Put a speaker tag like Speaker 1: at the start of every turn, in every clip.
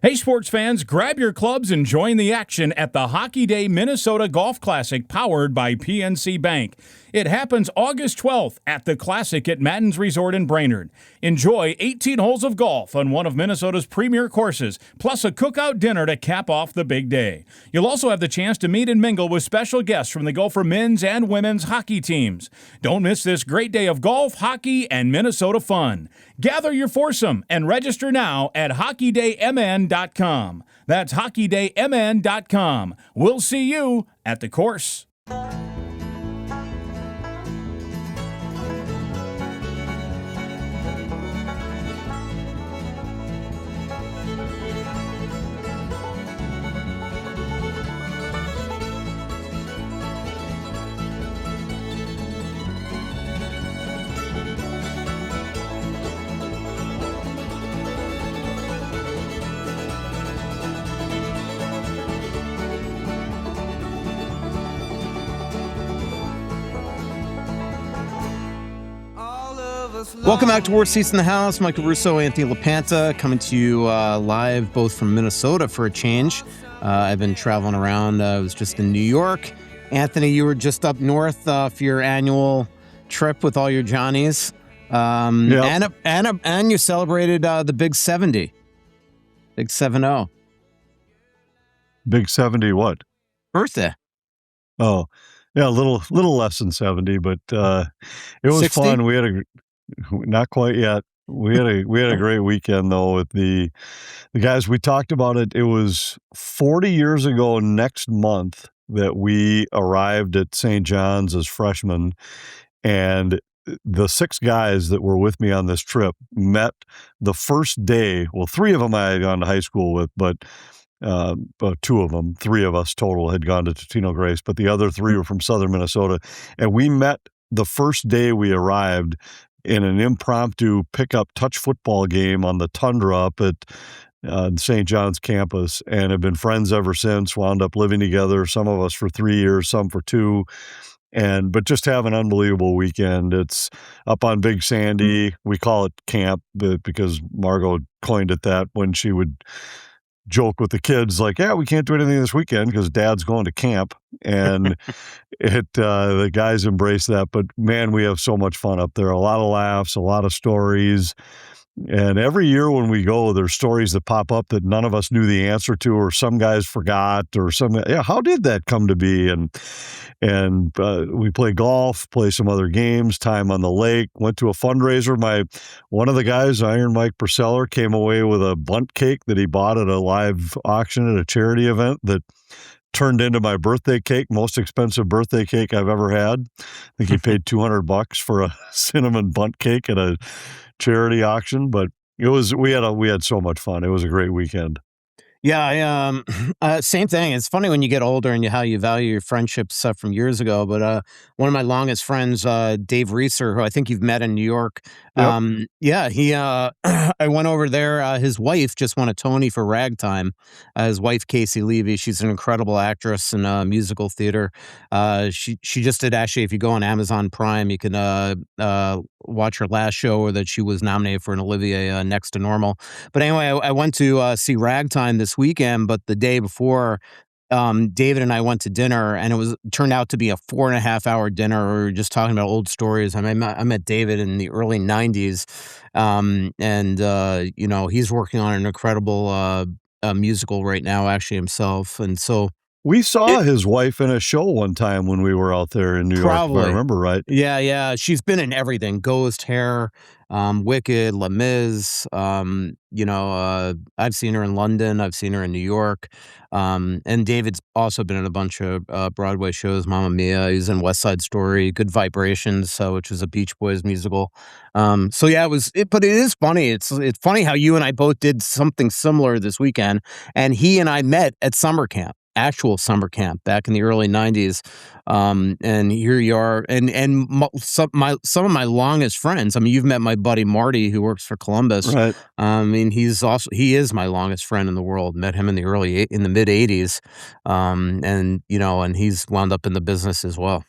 Speaker 1: Hey, sports fans, grab your clubs and join the action at the Hockey Day Minnesota Golf Classic powered by PNC Bank. It happens August 12th at the Classic at Madden's Resort in Brainerd. Enjoy 18 holes of golf on one of Minnesota's premier courses, plus a cookout dinner to cap off the big day. You'll also have the chance to meet and mingle with special guests from the Gopher men's and women's hockey teams. Don't miss this great day of golf, hockey, and Minnesota fun. Gather your foursome and register now at hockeydaymn.com. That's hockeydaymn.com. We'll see you at the course.
Speaker 2: Welcome back to War Seats in the House. Michael Russo, Anthony LaPanta, coming to you live both from Minnesota for a change. I've been traveling around. I was just in New York. Anthony, you were just up north for your annual trip with all your Johnnies. Yep. And you celebrated the Big 70. Big 7-0.
Speaker 3: Big 70 what?
Speaker 2: Birthday.
Speaker 3: Oh, yeah, a little less than 70, but it was
Speaker 2: 60?
Speaker 3: fun. We had not quite yet. We had a great weekend though with the guys. We talked about it. It was 40 years ago next month that we arrived at St. John's as freshmen, and the six guys that were with me on this trip met the first day. Well, three of them I had gone to high school with, but two of them, three of us total, had gone to Totino Grace, but the other three were from southern Minnesota. And we met the first day we arrived in an impromptu pickup touch football game on the Tundra up at St. John's campus, and have been friends ever since, wound up living together, some of us for 3 years, some for 2. But just have an unbelievable weekend. It's up on Big Sandy. We call it camp because Margot coined it that when she would joke with the kids, like, yeah, we can't do anything this weekend because Dad's going to camp. And the guys embrace that. But man, we have so much fun up there. A lot of laughs, a lot of stories. And every year when we go, there's stories that pop up that none of us knew the answer to, or some guys forgot, or how did that come to be? And we play golf, play some other games, time on the lake, went to a fundraiser. One of the guys, Iron Mike Purceller, came away with a bunt cake that he bought at a live auction at a charity event that turned into my birthday cake, most expensive birthday cake I've ever had. I think he paid $200 for a cinnamon bunt cake at a charity auction, but we had so much fun. It was a great weekend.
Speaker 2: Yeah, same thing. It's funny when you get older and how you value your friendships from years ago. But one of my longest friends, Dave Reeser, who I think you've met in New York, I went over there. His wife just won a Tony for Ragtime. His wife, Casey Levy, she's an incredible actress in musical theater. She just did, actually, if you go on Amazon Prime, you can watch her last show that she was nominated for an Olivier, Next to Normal. But anyway, I went to see Ragtime this weekend, but the day before, David and I went to dinner, and it turned out to be a 4.5-hour dinner. We were just talking about old stories. I met David in the early 90s, and he's working on an incredible musical right now, actually, himself. And so
Speaker 3: we saw his wife in a show one time when we were out there in New York, if I remember right.
Speaker 2: Yeah. She's been in everything. Ghost, Hair, Wicked, Les Mis. I've seen her in London. I've seen her in New York. And David's also been in a bunch of Broadway shows. Mamma Mia. He's in West Side Story, Good Vibrations, which was a Beach Boys musical. But it is funny. It's funny how you and I both did something similar this weekend. And he and I met at summer camp. Actual summer camp back in the early 90s. And here you are. And some of my longest friends, you've met my buddy Marty, who works for Columbus.
Speaker 3: Right.
Speaker 2: He is my longest friend in the world. Met him in the mid 80s. And he's wound up in the business as well.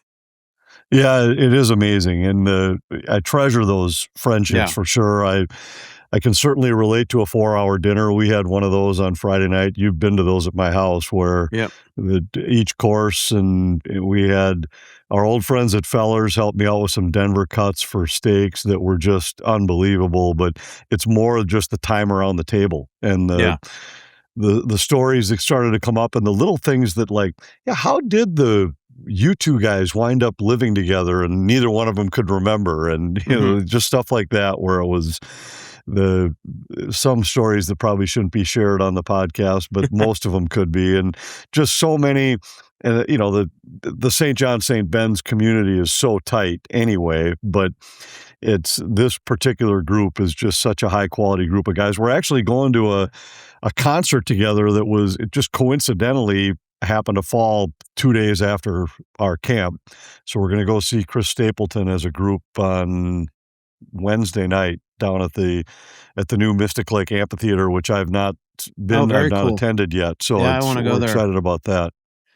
Speaker 3: Yeah, it is amazing. And I treasure those friendships for sure. I can certainly relate to a 4-hour dinner. We had one of those on Friday night. You've been to those at my house where
Speaker 2: Yep.
Speaker 3: each course, and we had our old friends at Fellers help me out with some Denver cuts for steaks that were just unbelievable. But it's more just the time around the table and the stories that started to come up and the little things that how did you two guys wind up living together and neither one of them could remember, and just stuff like that where it was some stories that probably shouldn't be shared on the podcast, but most of them could be, and just so many. And the St. John St. Ben's community is so tight anyway, but it's this particular group is just such a high quality group of guys. We're actually going to a concert together it just coincidentally happened to fall 2 days after our camp. So we're going to go see Chris Stapleton as a group on Wednesday night down at the new Mystic Lake Amphitheater, which I've not
Speaker 2: cool.
Speaker 3: attended yet. So
Speaker 2: I want to go
Speaker 3: we're
Speaker 2: there.
Speaker 3: excited about that.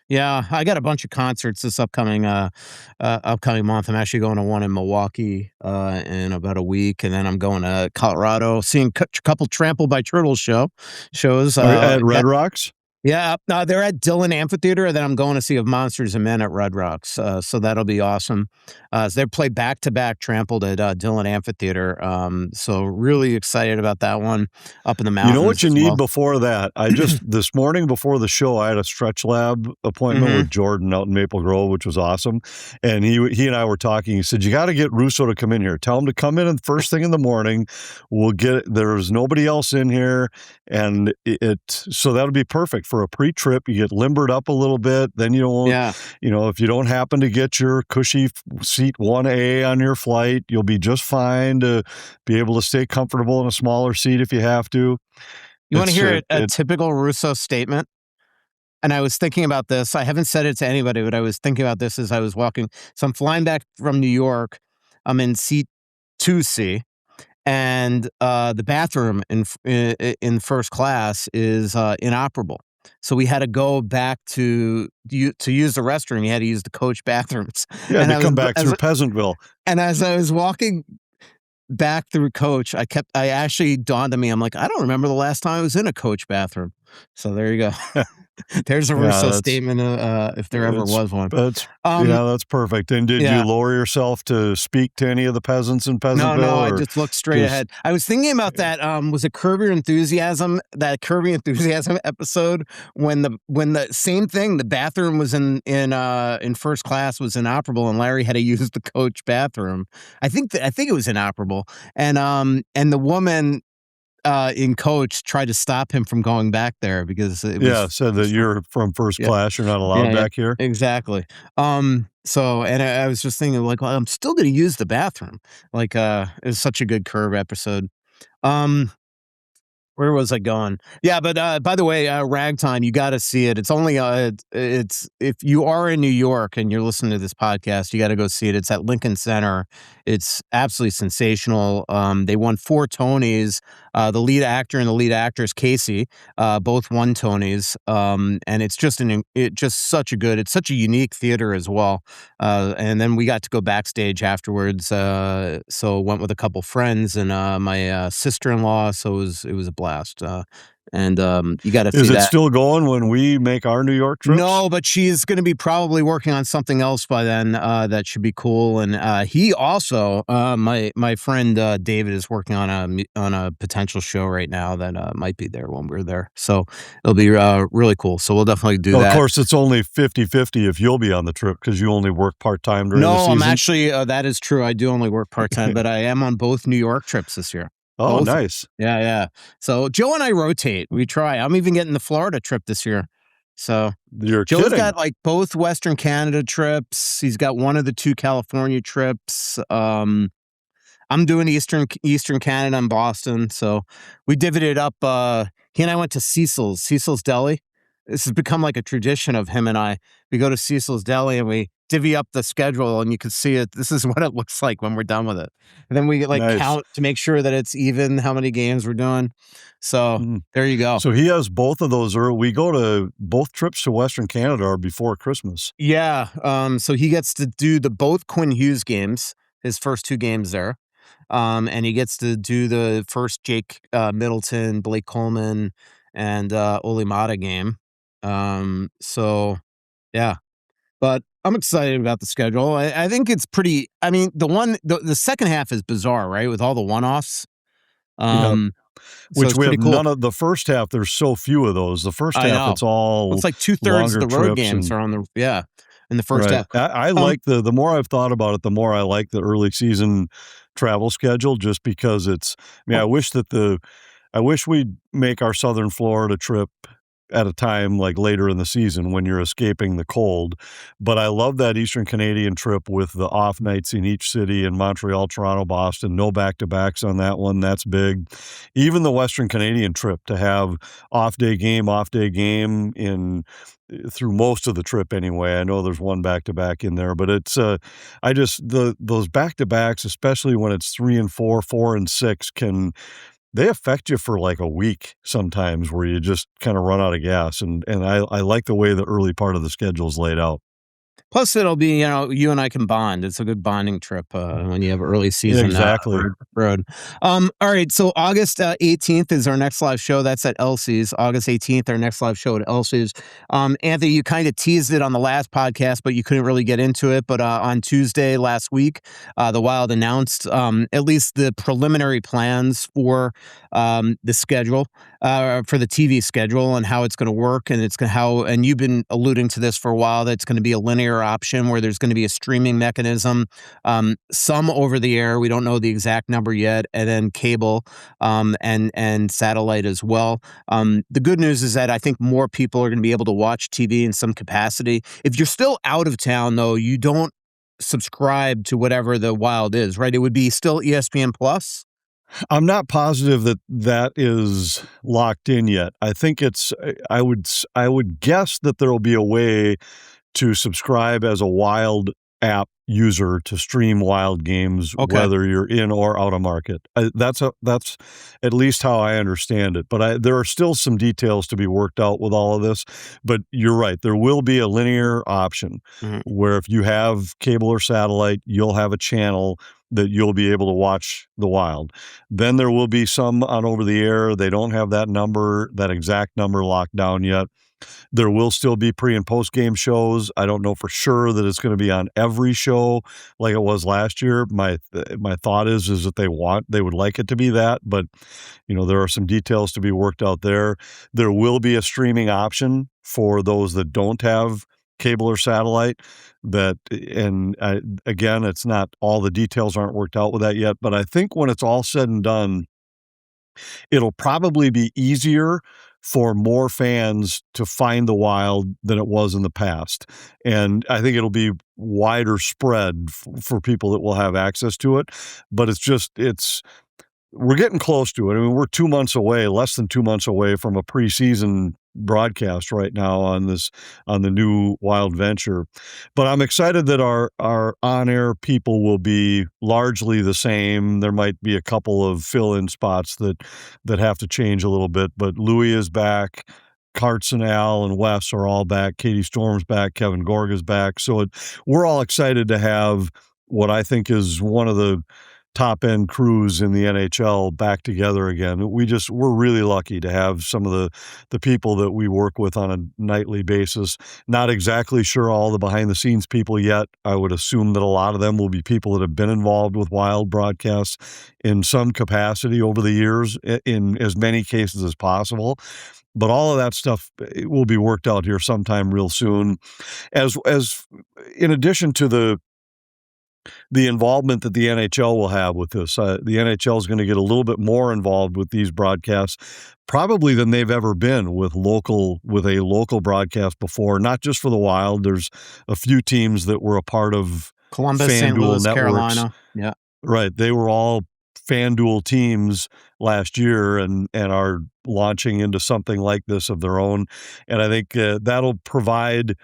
Speaker 2: Yeah, I got a bunch of concerts this upcoming month. I'm actually going to one in Milwaukee in about a week, and then I'm going to Colorado, seeing a couple Trampled by Turtles shows.
Speaker 3: At Red Rocks?
Speaker 2: Yeah, they're at Dillon Amphitheater, and then I'm going to see Monsters and Men at Red Rocks, so that'll be awesome. They play back-to-back Trampled at Dillon Amphitheater, so really excited about that one up in the mountains.
Speaker 3: You know what you need before that? I just, this morning before the show, I had a stretch lab appointment with Jordan out in Maple Grove, which was awesome, and he and I were talking. He said, you got to get Russo to come in here. Tell him to come in first thing in the morning. There's nobody else in here, and so that'll be perfect. For a pre-trip, you get limbered up a little bit, then you don't, if you don't happen to get your cushy seat 1A on your flight, you'll be just fine to be able to stay comfortable in a smaller seat if you have to.
Speaker 2: You want to hear a typical Russo statement? And I was thinking about this. I haven't said it to anybody, but I was thinking about this as I was walking. So I'm flying back from New York. I'm in seat 2C. And the bathroom in first class is inoperable. So we had to go back to use the restroom. You had to use the coach bathrooms.
Speaker 3: Yeah, and come back through Pleasantville.
Speaker 2: And as I was walking back through coach, I actually dawned on me. I'm like, I don't remember the last time I was in a coach bathroom. So there you go. There's a Russo statement if there ever was one.
Speaker 3: That's perfect. And did you lower yourself to speak to any of the peasants in Pleasantville?
Speaker 2: No, I just looked straight ahead. I was thinking about that. Was it Curb Your Enthusiasm? That Curb Your Enthusiasm episode when the same thing. The bathroom was in first class was inoperable, and Larry had to use the coach bathroom. I think it was inoperable, and the woman in coach tried to stop him from going back there because said
Speaker 3: that you're from first class, you're not allowed back here.
Speaker 2: Exactly. So, and I was just thinking well, I'm still going to use the bathroom. It was such a good Curb episode. Where was I going? Yeah, but by the way, Ragtime, you got to see it. It's only it's if you are in New York and you're listening to this podcast, you got to go see it. It's at Lincoln Center. It's absolutely sensational. They won 4 Tonys. The lead actor and the lead actress, Casey, both won Tonys. And it's just it's such a unique theater as well. And then we got to go backstage afterwards. So went with a couple friends and my sister-in-law. So it was a blast. And you got to see that. Is
Speaker 3: it still going when we make our New York trips?
Speaker 2: No, but she's going to be probably working on something else by then. That should be cool. And he also, my friend David is working on a potential show right now that might be there when we're there. So it'll be really cool. So we'll definitely do that.
Speaker 3: Of course, it's only 50-50 if you'll be on the trip because you only work part-time during the season.
Speaker 2: No, I'm actually, that is true. I do only work part-time, but I am on both New York trips this year.
Speaker 3: Oh, both. Nice.
Speaker 2: Yeah. So Joe and I rotate. We try. I'm even getting the Florida trip this year. So
Speaker 3: Joe's
Speaker 2: got both Western Canada trips. He's got one of the 2 California trips. I'm doing Eastern Canada and Boston. So we divvied it up. He and I went to Cecil's Deli. This has become like a tradition of him and I. We go to Cecil's Deli and we divvy up the schedule, and you can see it. This is what it looks like when we're done with it. And then we count to make sure that it's even how many games we're doing. So there you go.
Speaker 3: So he has both of those. We go to both trips to Western Canada are before Christmas.
Speaker 2: Yeah. So he gets to do both Quinn Hughes games, his first 2 games there. and he gets to do the first Jake Middleton, Blake Coleman, and Ole Mata game. So yeah, but I'm excited about the schedule. I think it's pretty. I mean, the second half is bizarre, right? With all the one-offs.
Speaker 3: Yep.
Speaker 2: So
Speaker 3: Which
Speaker 2: it's
Speaker 3: we
Speaker 2: pretty
Speaker 3: have
Speaker 2: cool.
Speaker 3: none of the first half. There's so few of those. The first
Speaker 2: I
Speaker 3: half,
Speaker 2: know.
Speaker 3: it's all
Speaker 2: It's like 2/3 of
Speaker 3: longer
Speaker 2: the road
Speaker 3: trips
Speaker 2: games
Speaker 3: and
Speaker 2: are on in the first
Speaker 3: right.
Speaker 2: half.
Speaker 3: I like the more I've thought about it, the more I like the early season travel schedule, just because it's. I mean, I wish we'd make our Southern Florida trip at a time like later in the season when you're escaping the cold. But I love that Eastern Canadian trip with the off nights in each city in Montreal, Toronto, Boston. No back-to-backs on that one. That's big. Even the Western Canadian trip to have off day game in through most of the trip anyway. I know there's one back-to-back in there, but it's those back-to-backs, especially when it's 3 and 4, 4 and 6, they affect you for like a week sometimes where you just kind of run out of gas. And I like the way the early part of the schedule is laid out.
Speaker 2: Plus, it'll be, you and I can bond. It's a good bonding trip when you have early season
Speaker 3: Exactly.
Speaker 2: road. All right, so August 18th is our next live show. That's at Elsie's. August 18th, our next live show at Elsie's. Anthony, you kind of teased it on the last podcast, but you couldn't really get into it. But on Tuesday last week, the Wild announced at least the preliminary plans for the schedule, for the TV schedule and how it's going to work. And and you've been alluding to this for a while, that it's going to be a linear option where there's going to be a streaming mechanism, some over the air. We don't know the exact number yet, and then cable and satellite as well. The good news is that I think more people are going to be able to watch TV in some capacity. If you're still out of town, though, you don't subscribe to whatever the Wild is, right? It would be still ESPN Plus.
Speaker 3: I'm not positive that is locked in yet. I think I would guess that there will be a way to subscribe as a Wild app user to stream Wild games,
Speaker 2: Okay.
Speaker 3: whether you're in or out of market. That's at least how I understand it. But there are still some details to be worked out with all of this. But you're right. There will be a linear option where if you have cable or satellite, you'll have a channel that you'll be able to watch the Wild. Then there will be some on over the air. They don't have that exact number locked down yet. There will still be pre and post game shows. I don't know for sure that it's going to be on every show like it was last year. My thought is that they would like it to be that, but there are some details to be worked out there. There will be a streaming option for those that don't have cable or satellite. Again, it's not all the details aren't worked out with that yet, but I think when it's all said and done, it'll probably be easier for more fans to find the Wild than it was in the past. And I think it'll be wider spread for people that will have access to it. But we're getting close to it. I mean, we're 2 months away, less than 2 months away from a preseason broadcast right now on the new Wild venture. But I'm excited that our on-air people will be largely the same. There might be a couple of fill-in spots that have to change a little bit, but Louis is back. Karts and Al and Wes are all back. Katie Storm's back. Kevin Gorga's back. So we're all excited to have what I think is one of the top-end crews in the NHL back together again. We're really lucky to have some of the people that we work with on a nightly basis. Not exactly sure all the behind-the-scenes people yet. I would assume that a lot of them will be people that have been involved with Wild broadcasts in some capacity over the years, in as many cases as possible. But all of that stuff will be worked out here sometime real soon. As in addition to the involvement that the NHL will have with this. The NHL is going to get a little bit more involved with these broadcasts, probably than they've ever been with a local broadcast before, not just for the Wild. There's a few teams that were a part of
Speaker 2: Columbus,
Speaker 3: FanDuel
Speaker 2: St. Louis,
Speaker 3: networks.
Speaker 2: Carolina. Yeah.
Speaker 3: Right. They were all FanDuel teams last year and are launching into something like this of their own. And I think that'll provide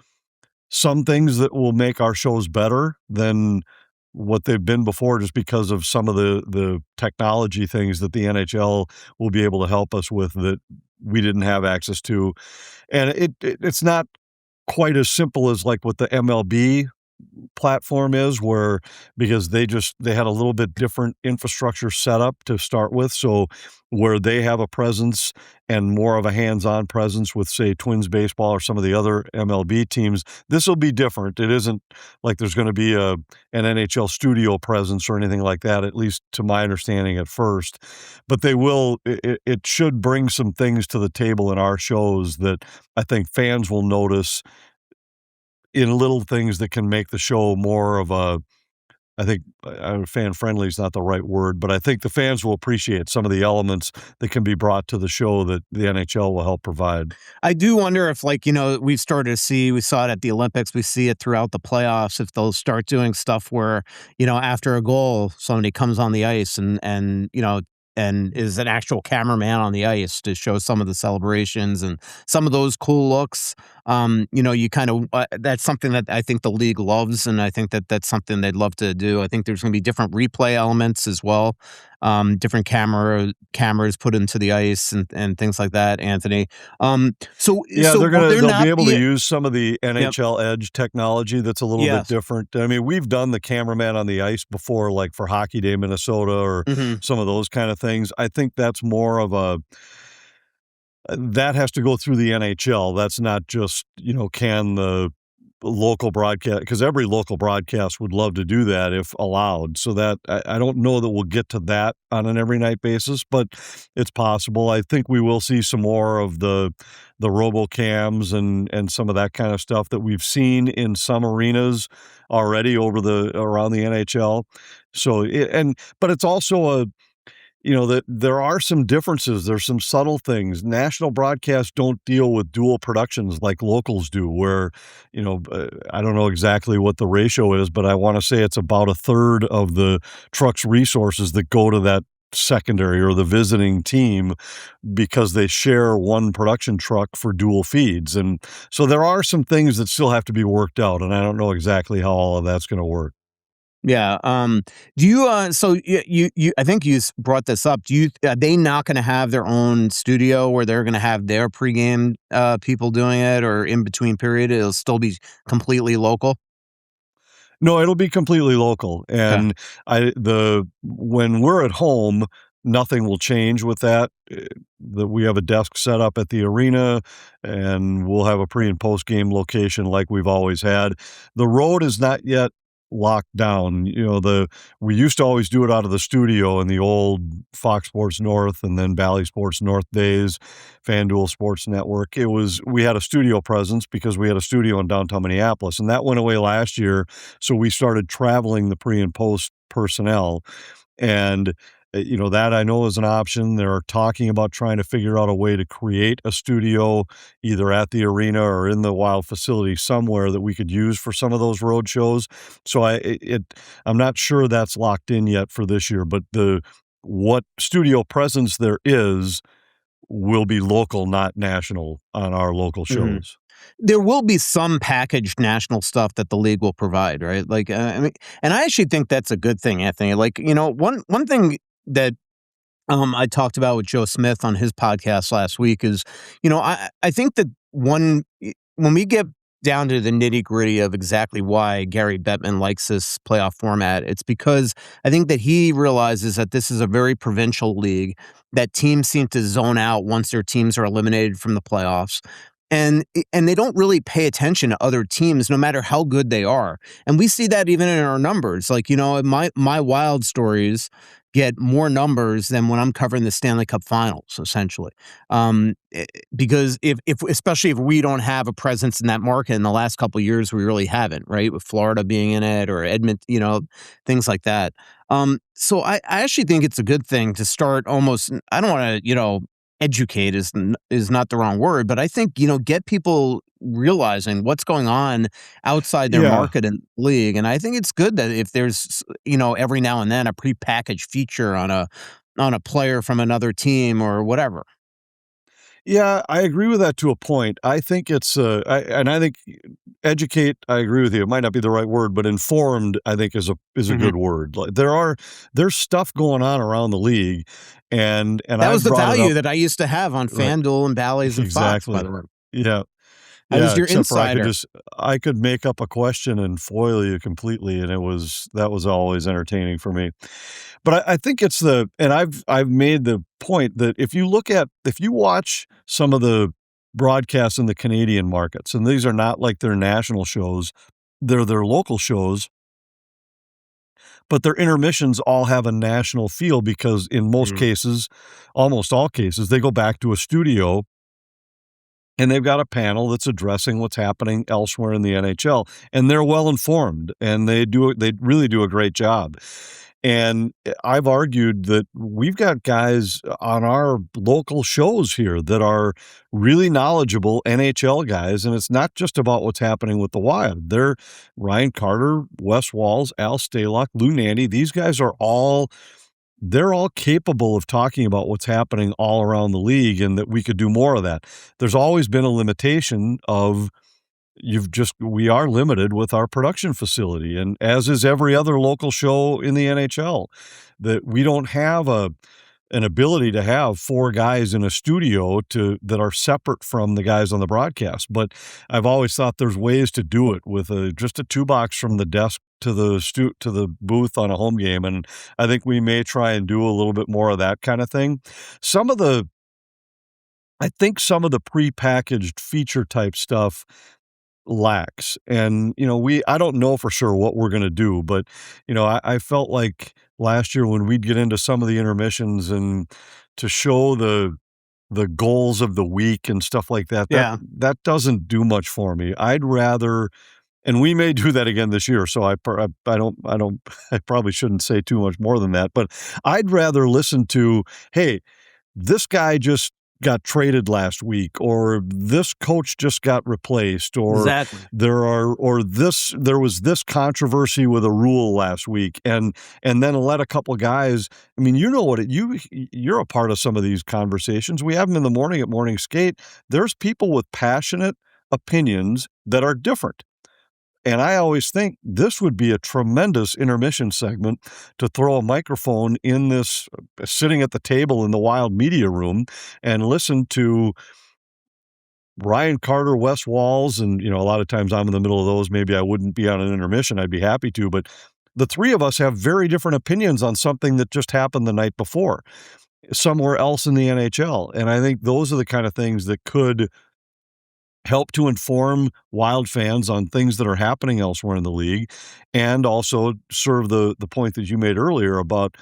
Speaker 3: some things that will make our shows better than what they've been before, just because of some of the technology things that the NHL will be able to help us with that we didn't have access to. And it's not quite as simple as like what the MLB platform is, where because they had a little bit different infrastructure set up to start with, so where they have a presence and more of a hands-on presence with, say, Twins baseball or some of the other MLB teams, this will be different. It isn't like there's going to be an NHL studio presence or anything like that, at least to my understanding at first. But they will. It should bring some things to the table in our shows that I think fans will notice in little things that can make the show more of a, I think, fan friendly is not the right word, but I think the fans will appreciate some of the elements that can be brought to the show that the NHL will help provide.
Speaker 2: I do wonder if, like, we've started to see, we saw it at the Olympics, we see it throughout the playoffs, if they'll start doing stuff where, after a goal, somebody comes on the ice and is an actual cameraman on the ice to show some of the celebrations and some of those cool looks. You kind of, that's something that I think the league loves, and I think that that's something they'd love to do. I think there's going to be different replay elements as well, different cameras put into the ice and things like that, Anthony. So
Speaker 3: they'll be able to use some of the NHL Edge technology that's a little bit different. I mean, we've done the cameraman on the ice before, like for Hockey Day Minnesota or some of those kind of things. I think that's more of that has to go through the NHL. That's not just, can the local broadcast, because every local broadcast would love to do that if allowed. So that I don't know that we'll get to that on an every night basis, but it's possible. I think we will see some more of the RoboCams and some of that kind of stuff that we've seen in some arenas already around the NHL. So but it's also that there are some differences. There's some subtle things. National broadcasts don't deal with dual productions like locals do, where, I don't know exactly what the ratio is, but I want to say it's about a third of the truck's resources that go to that secondary or the visiting team because they share one production truck for dual feeds. And so there are some things that still have to be worked out, and I don't know exactly how all of that's going to work.
Speaker 2: Yeah. Do you, so you, I think you brought this up. Are they not going to have their own studio where they're going to have their pregame people doing it, or in between period, it'll still be completely local?
Speaker 3: No, it'll be completely local. And when we're at home, nothing will change with that. We have a desk set up at the arena, and we'll have a pre and post game location like we've always had. The road is not yet locked down. We used to always do it out of the studio in the old Fox Sports North and then Bally Sports North days, FanDuel Sports Network. We had a studio presence because we had a studio in downtown Minneapolis, and that went away last year. So we started traveling the pre and post personnel, and that I know is an option. They're talking about trying to figure out a way to create a studio either at the arena or in the Wild facility somewhere that we could use for some of those road shows. So I'm not sure that's locked in yet for this year, but what studio presence there is will be local, not national, on our local shows.
Speaker 2: There will be some packaged national stuff that the league will provide, right? Like, and I actually think that's a good thing, Anthony. Like, one thing that I talked about with Joe Smith on his podcast last week is, I think that when we get down to the nitty gritty of exactly why Gary Bettman likes this playoff format, it's because I think that he realizes that this is a very provincial league, that teams seem to zone out once their teams are eliminated from the playoffs. And they don't really pay attention to other teams, no matter how good they are. And we see that even in our numbers. Like, my Wild stories get more numbers than when I'm covering the Stanley Cup Finals, essentially. Because especially if we don't have a presence in that market, in the last couple of years, we really haven't, right? With Florida being in it, or Edmonton, things like that. So I actually think it's a good thing to start almost, I don't want to, educate is not the wrong word, but I think, get people realizing what's going on outside their market and league. And I think it's good that if there's, every now and then a prepackaged feature on a player from another team or whatever.
Speaker 3: Yeah, I agree with that to a point. I think it's, I think educate, I agree with you. It might not be the right word, but informed, I think is a good word. Like there's stuff going on around the league, and
Speaker 2: that was the value that I used to have on FanDuel and Bally's and Fox, by the way.
Speaker 3: Yeah.
Speaker 2: I was your
Speaker 3: except for
Speaker 2: insider.
Speaker 3: I could make up a question and foil you completely, and that was always entertaining for me. But I think it's and I've made the point that if you watch some of the broadcasts in the Canadian markets, and these are not like their national shows, they're their local shows, but their intermissions all have a national feel because in most cases, almost all cases, they go back to a studio and they've got a panel that's addressing what's happening elsewhere in the NHL, and they're well informed, and they really do a great job. And I've argued that we've got guys on our local shows here that are really knowledgeable NHL guys, and it's not just about what's happening with the Wild. They're Ryan Carter, Wes Walz, Al Stalock, Lou Nandy. These guys are they're all capable of talking about what's happening all around the league, and that we could do more of that. There's always been a limitation of we are limited with our production facility, and as is every other local show in the NHL, that we don't have an ability to have 4 guys in a studio that are separate from the guys on the broadcast. But I've always thought there's ways to do it with just a 2-box from the desk to the booth on a home game, and I think we may try and do a little bit more of that kind of thing. I think some of the prepackaged feature type stuff lacks. And, I don't know for sure what we're going to do, but, I felt like last year when we'd get into some of the intermissions and to show the goals of the week and stuff like that, that doesn't do much for me. I'd rather, and we may do that again this year, so I probably shouldn't say too much more than that, but I'd rather listen to, hey, this guy just got traded last week, or this coach just got replaced, or
Speaker 2: Exactly.
Speaker 3: there was this controversy with a rule last week, and then let a couple of guys. I mean, you're a part of some of these conversations. We have them in the morning at Morning Skate. There's people with passionate opinions that are different. And I always think this would be a tremendous intermission segment to throw a microphone in this, sitting at the table in the Wild media room, and listen to Ryan Carter, Wes Walz, and, a lot of times I'm in the middle of those. Maybe I wouldn't be on an intermission. I'd be happy to, but the 3 of us have very different opinions on something that just happened the night before somewhere else in the NHL. And I think those are the kind of things that could help to inform Wild fans on things that are happening elsewhere in the league, and also serve the point that you made earlier about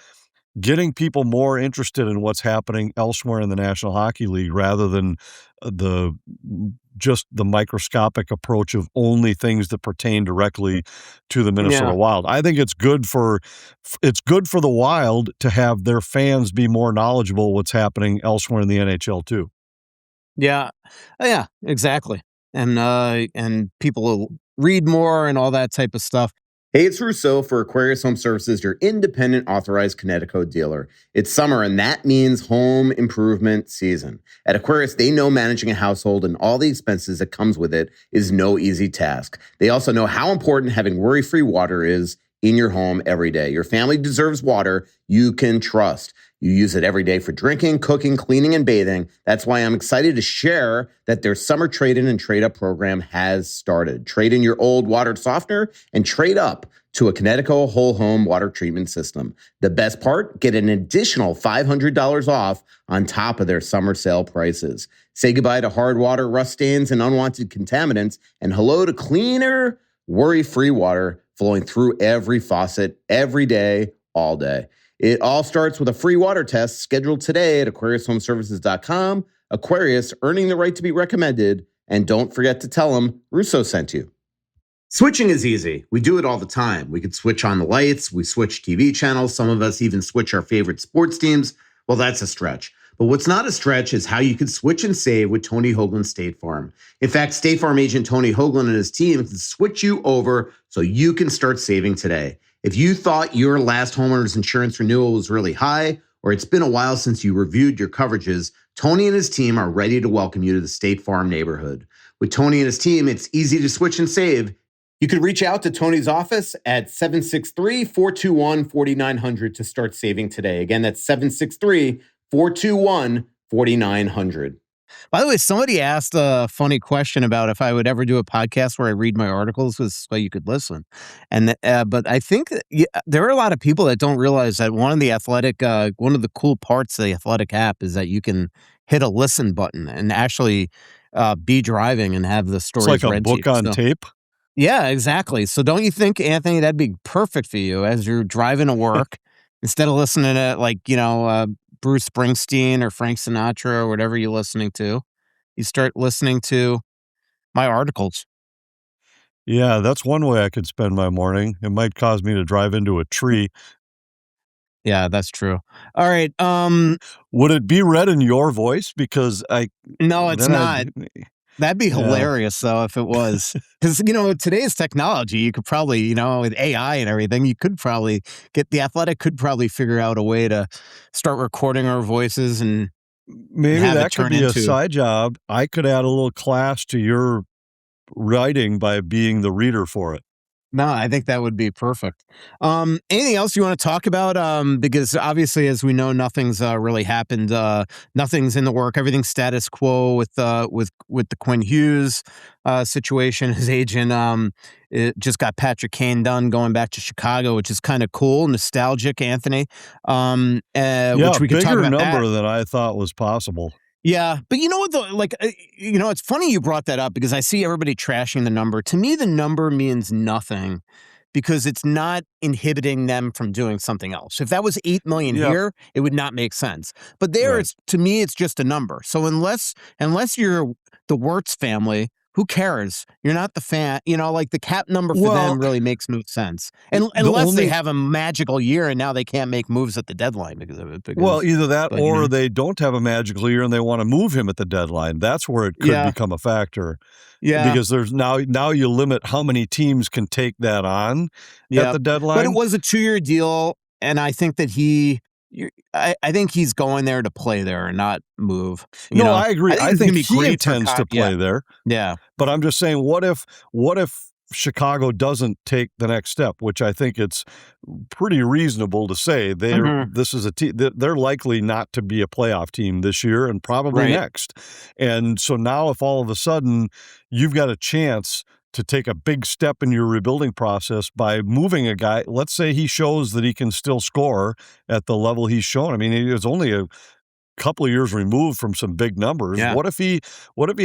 Speaker 3: getting people more interested in what's happening elsewhere in the National Hockey League, rather than just the microscopic approach of only things that pertain directly to the Minnesota Wild. I think it's good for the Wild to have their fans be more knowledgeable what's happening elsewhere in the NHL too.
Speaker 2: Yeah. Yeah, exactly. And people will read more and all that type of stuff.
Speaker 4: Hey, it's Russo for Aquarius Home Services, your independent authorized Connecticut dealer. It's summer, and that means home improvement season. At Aquarius, they know managing a household and all the expenses that comes with it is no easy task. They also know how important having worry-free water is in your home every day. Your family deserves water you can trust. You use it every day for drinking, cooking, cleaning, and bathing. That's why I'm excited to share that their summer trade-in and trade-up program has started. Trade in your old water softener and trade up to a Connecticut whole home water treatment system. The best part, get an additional $500 off on top of their summer sale prices. Say goodbye to hard water, rust stains, and unwanted contaminants, and hello to cleaner, worry-free water flowing through every faucet, every day, all day. It all starts with a free water test scheduled today at AquariusHomeservices.com. Aquarius, earning the right to be recommended. And don't forget to tell them Russo sent you. Switching is easy. We do it all the time. We could switch on the lights. We switch TV channels. Some of us even switch our favorite sports teams. Well, that's a stretch. But what's not a stretch is how you could switch and save with Tony Hoagland State Farm. In fact, State Farm agent Tony Hoagland and his team can switch you over so you can start saving today. If you thought your last homeowner's insurance renewal was really high, or it's been a while since you reviewed your coverages, Tony and his team are ready to welcome you to the State Farm neighborhood. With Tony and his team, it's easy to switch and save. You can reach out to Tony's office at 763-421-4900 to start saving today. Again, that's 763-421-4900.
Speaker 2: By the way, somebody asked a funny question about if I would ever do a podcast where I read my articles so you could listen. And but I think there are a lot of people that don't realize that one of the cool parts of the Athletic app is that you can hit a listen button and actually be driving and have the
Speaker 3: It's
Speaker 2: stories
Speaker 3: like a
Speaker 2: read to you.
Speaker 3: book on
Speaker 2: So,
Speaker 3: tape.
Speaker 2: yeah, exactly. So don't you think, Anthony, that'd be perfect for you as you're driving to work instead of listening to Bruce Springsteen or Frank Sinatra or whatever you're listening to? You start listening to my articles.
Speaker 3: Yeah, that's one way I could spend my morning. It might cause me to drive into a tree.
Speaker 2: Yeah, that's true. All right.
Speaker 3: Would it be read in your voice? Because
Speaker 2: No, it's
Speaker 3: then
Speaker 2: not. That'd be
Speaker 3: yeah.
Speaker 2: hilarious, though, if it was. Because, today's technology, you could probably, with AI and everything, you could probably The Athletic could probably figure out a way to start recording our voices and
Speaker 3: Maybe
Speaker 2: have it
Speaker 3: that could
Speaker 2: turn
Speaker 3: be a
Speaker 2: into.
Speaker 3: side job. I could add a little class to your writing by being the reader for it.
Speaker 2: No, I think that would be perfect. Anything else you want to talk about? Because obviously, as we know, nothing's really happened. Nothing's in the work. Everything's status quo with the Quinn Hughes situation. His agent it just got Patrick Kane done going back to Chicago, which is kind of cool, nostalgic, Anthony. Which we could talk
Speaker 3: bigger
Speaker 2: about
Speaker 3: number
Speaker 2: that.
Speaker 3: than I thought was possible.
Speaker 2: Yeah, but you know what, though? It's funny you brought that up because I see everybody trashing the number. To me, the number means nothing because it's not inhibiting them from doing something else. If that was 8 million here, it would not make sense. But there,
Speaker 3: Right.
Speaker 2: to me, it's just a number. So unless you're the Wirtz family, who cares? You're not the fan. The cap number for them really makes no sense. Unless they have a magical year and now they can't make moves at the deadline because of it.
Speaker 3: Either that or they don't have a magical year and they want to move him at the deadline. That's where it could become a factor.
Speaker 2: Yeah.
Speaker 3: Because there's now you limit how many teams can take that on at the deadline.
Speaker 2: But it was a 2-year deal, and I think that I think he's going there to play there and not move.
Speaker 3: I agree. I think he intends to play there.
Speaker 2: Yeah.
Speaker 3: But I'm just saying, what if Chicago doesn't take the next step, which I think it's pretty reasonable to say this is a team they're likely not to be a playoff team this year and probably next. And so now if all of a sudden you've got a chance to take a big step in your rebuilding process by moving a guy, let's say he shows that he can still score at the level he's shown. I mean, he was only a couple of years removed from some big numbers.
Speaker 2: Yeah.
Speaker 3: What if he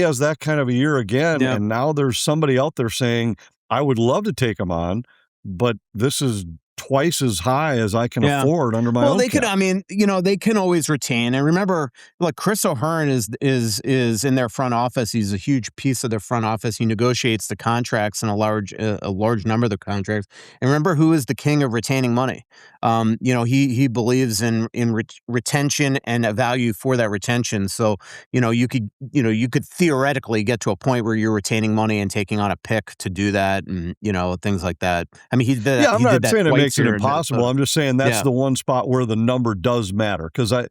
Speaker 3: has that kind of a year again?
Speaker 2: Yeah.
Speaker 3: And now there's somebody out there saying, I would love to take him on, but this is twice as high as I can afford under my own
Speaker 2: they
Speaker 3: cap.
Speaker 2: they can always retain. And remember, look, Chris O'Hearn is in their front office. He's a huge piece of their front office. He negotiates the contracts and a large number of the contracts. And remember, who is the king of retaining money? He believes in retention and a value for that retention. So, you could theoretically get to a point where you're retaining money and taking on a pick to do that, and things like that. I mean, he did that.
Speaker 3: Yeah, I'm not saying it makes it
Speaker 2: here
Speaker 3: impossible. I'm just saying that's the one spot where the number does matter. Because I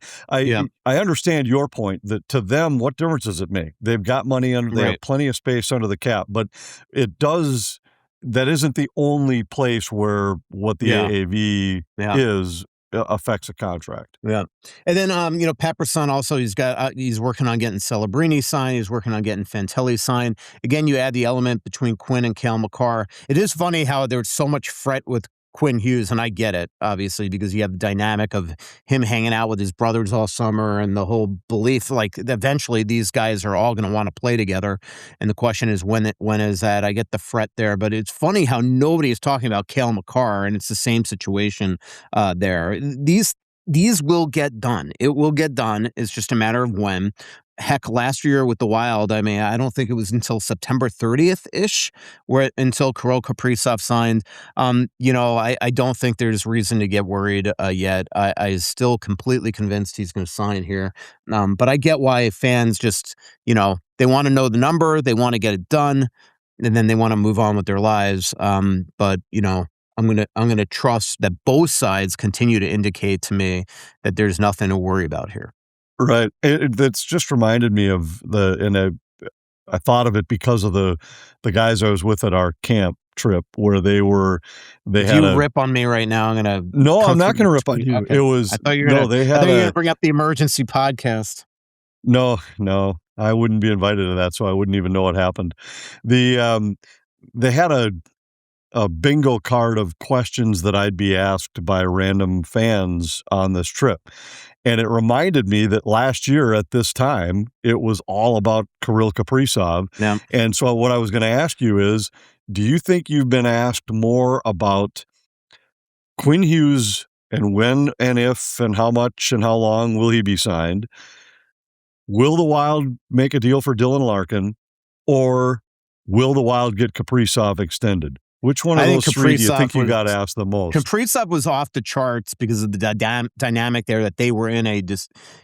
Speaker 3: understand your point that to them, what difference does it make? They've got money they have plenty of space under the cap, but it does. That isn't the only place where what the AAV is affects a contract.
Speaker 2: Yeah. And then, Pat Brisson also, he's working on getting Celebrini signed. He's working on getting Fantilli signed. Again, you add the element between Quinn and Cale Makar. It is funny how there's so much fret with Quinn Hughes, and I get it, obviously, because you have the dynamic of him hanging out with his brothers all summer and the whole belief, like, eventually these guys are all going to want to play together. And the question is, when is that? I get the fret there, but it's funny how nobody is talking about Cale Makar, and it's the same situation there. These will get done. It will get done. It's just a matter of when. Heck, last year with the Wild, I mean, I don't think it was until September 30th-ish until Kirill Kaprizov signed. I don't think there's reason to get worried yet. I still completely convinced he's going to sign here. But I get why fans just, they want to know the number, they want to get it done, and then they want to move on with their lives. But I'm gonna trust that both sides continue to indicate to me that there's nothing to worry about here.
Speaker 3: Right. That's just reminded me of I thought of it because of the guys I was with at our camp trip where
Speaker 2: you rip on me right now, I'm gonna.
Speaker 3: No, I'm not gonna rip on you.
Speaker 2: Okay.
Speaker 3: It was
Speaker 2: I thought you were gonna bring up the emergency podcast.
Speaker 3: No. I wouldn't be invited to that, so I wouldn't even know what happened. They had a bingo card of questions that I'd be asked by random fans on this trip. And it reminded me that last year at this time, it was all about Kirill Kaprizov.
Speaker 2: Yeah.
Speaker 3: And so what I was going to ask you is, do you think you've been asked more about Quinn Hughes and when and if and how much and how long will he be signed? Will the Wild make a deal for Dylan Larkin, or will the Wild get Kaprizov extended? Which one of those three do you think you got asked the most?
Speaker 2: Kaprizov was off the charts because of the dynamic there that they were in it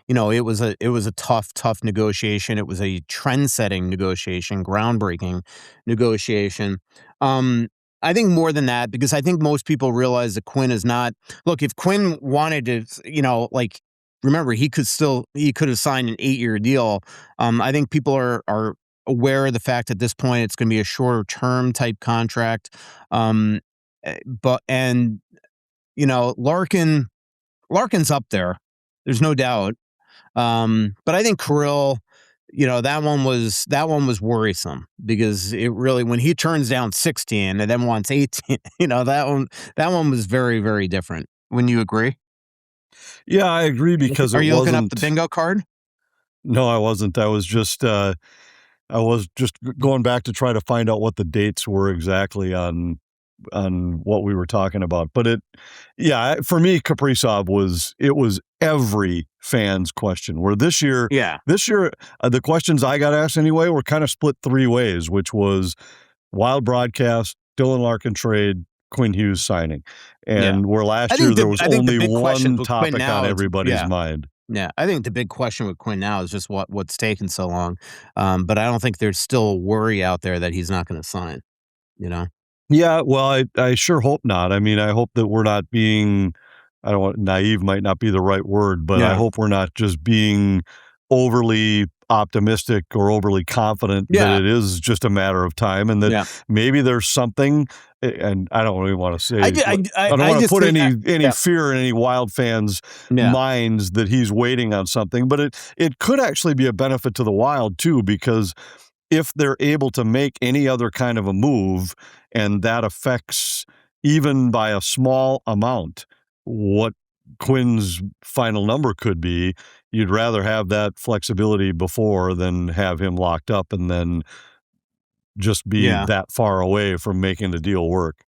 Speaker 2: was a tough negotiation. It was a trend-setting negotiation, groundbreaking negotiation. I think more than that, because I think most people realize that Quinn is not. Look, if Quinn wanted to, remember, he could have signed an 8-year deal. I think people are aware of the fact at this point it's going to be a shorter term type contract. Larkin's up there. There's no doubt. But I think Kirill, that one was worrisome, because it really, when he turns down 16 and then wants 18, that one was very, very different. Wouldn't you agree?
Speaker 3: Yeah, I agree, because
Speaker 2: Are you looking up the bingo card?
Speaker 3: No, I wasn't. I was just going back to try to find out what the dates were exactly on what we were talking about. But for me, Kaprizov was every fan's question. Where this year, the questions I got asked anyway were kind of split 3 ways, which was Wild broadcast, Dylan Larkin trade, Quinn Hughes signing. And where last year there was only one topic on everybody's mind.
Speaker 2: Yeah, I think the big question with Quinn now is just what's taken so long. But I don't think there's still a worry out there that he's not going to sign,
Speaker 3: Yeah, well, I sure hope not. I mean, I hope that we're not being, naive might not be the right word, but I hope we're not just being overly optimistic or overly confident that it is just a matter of time, and that maybe there's something, and I don't really want to say, I don't want to put any fear in any Wild fans' minds that he's waiting on something, but it could actually be a benefit to the Wild too, because if they're able to make any other kind of a move, and that affects, even by a small amount, what Quinn's final number could be, you'd rather have that flexibility before than have him locked up and then just be that far away from making the deal work.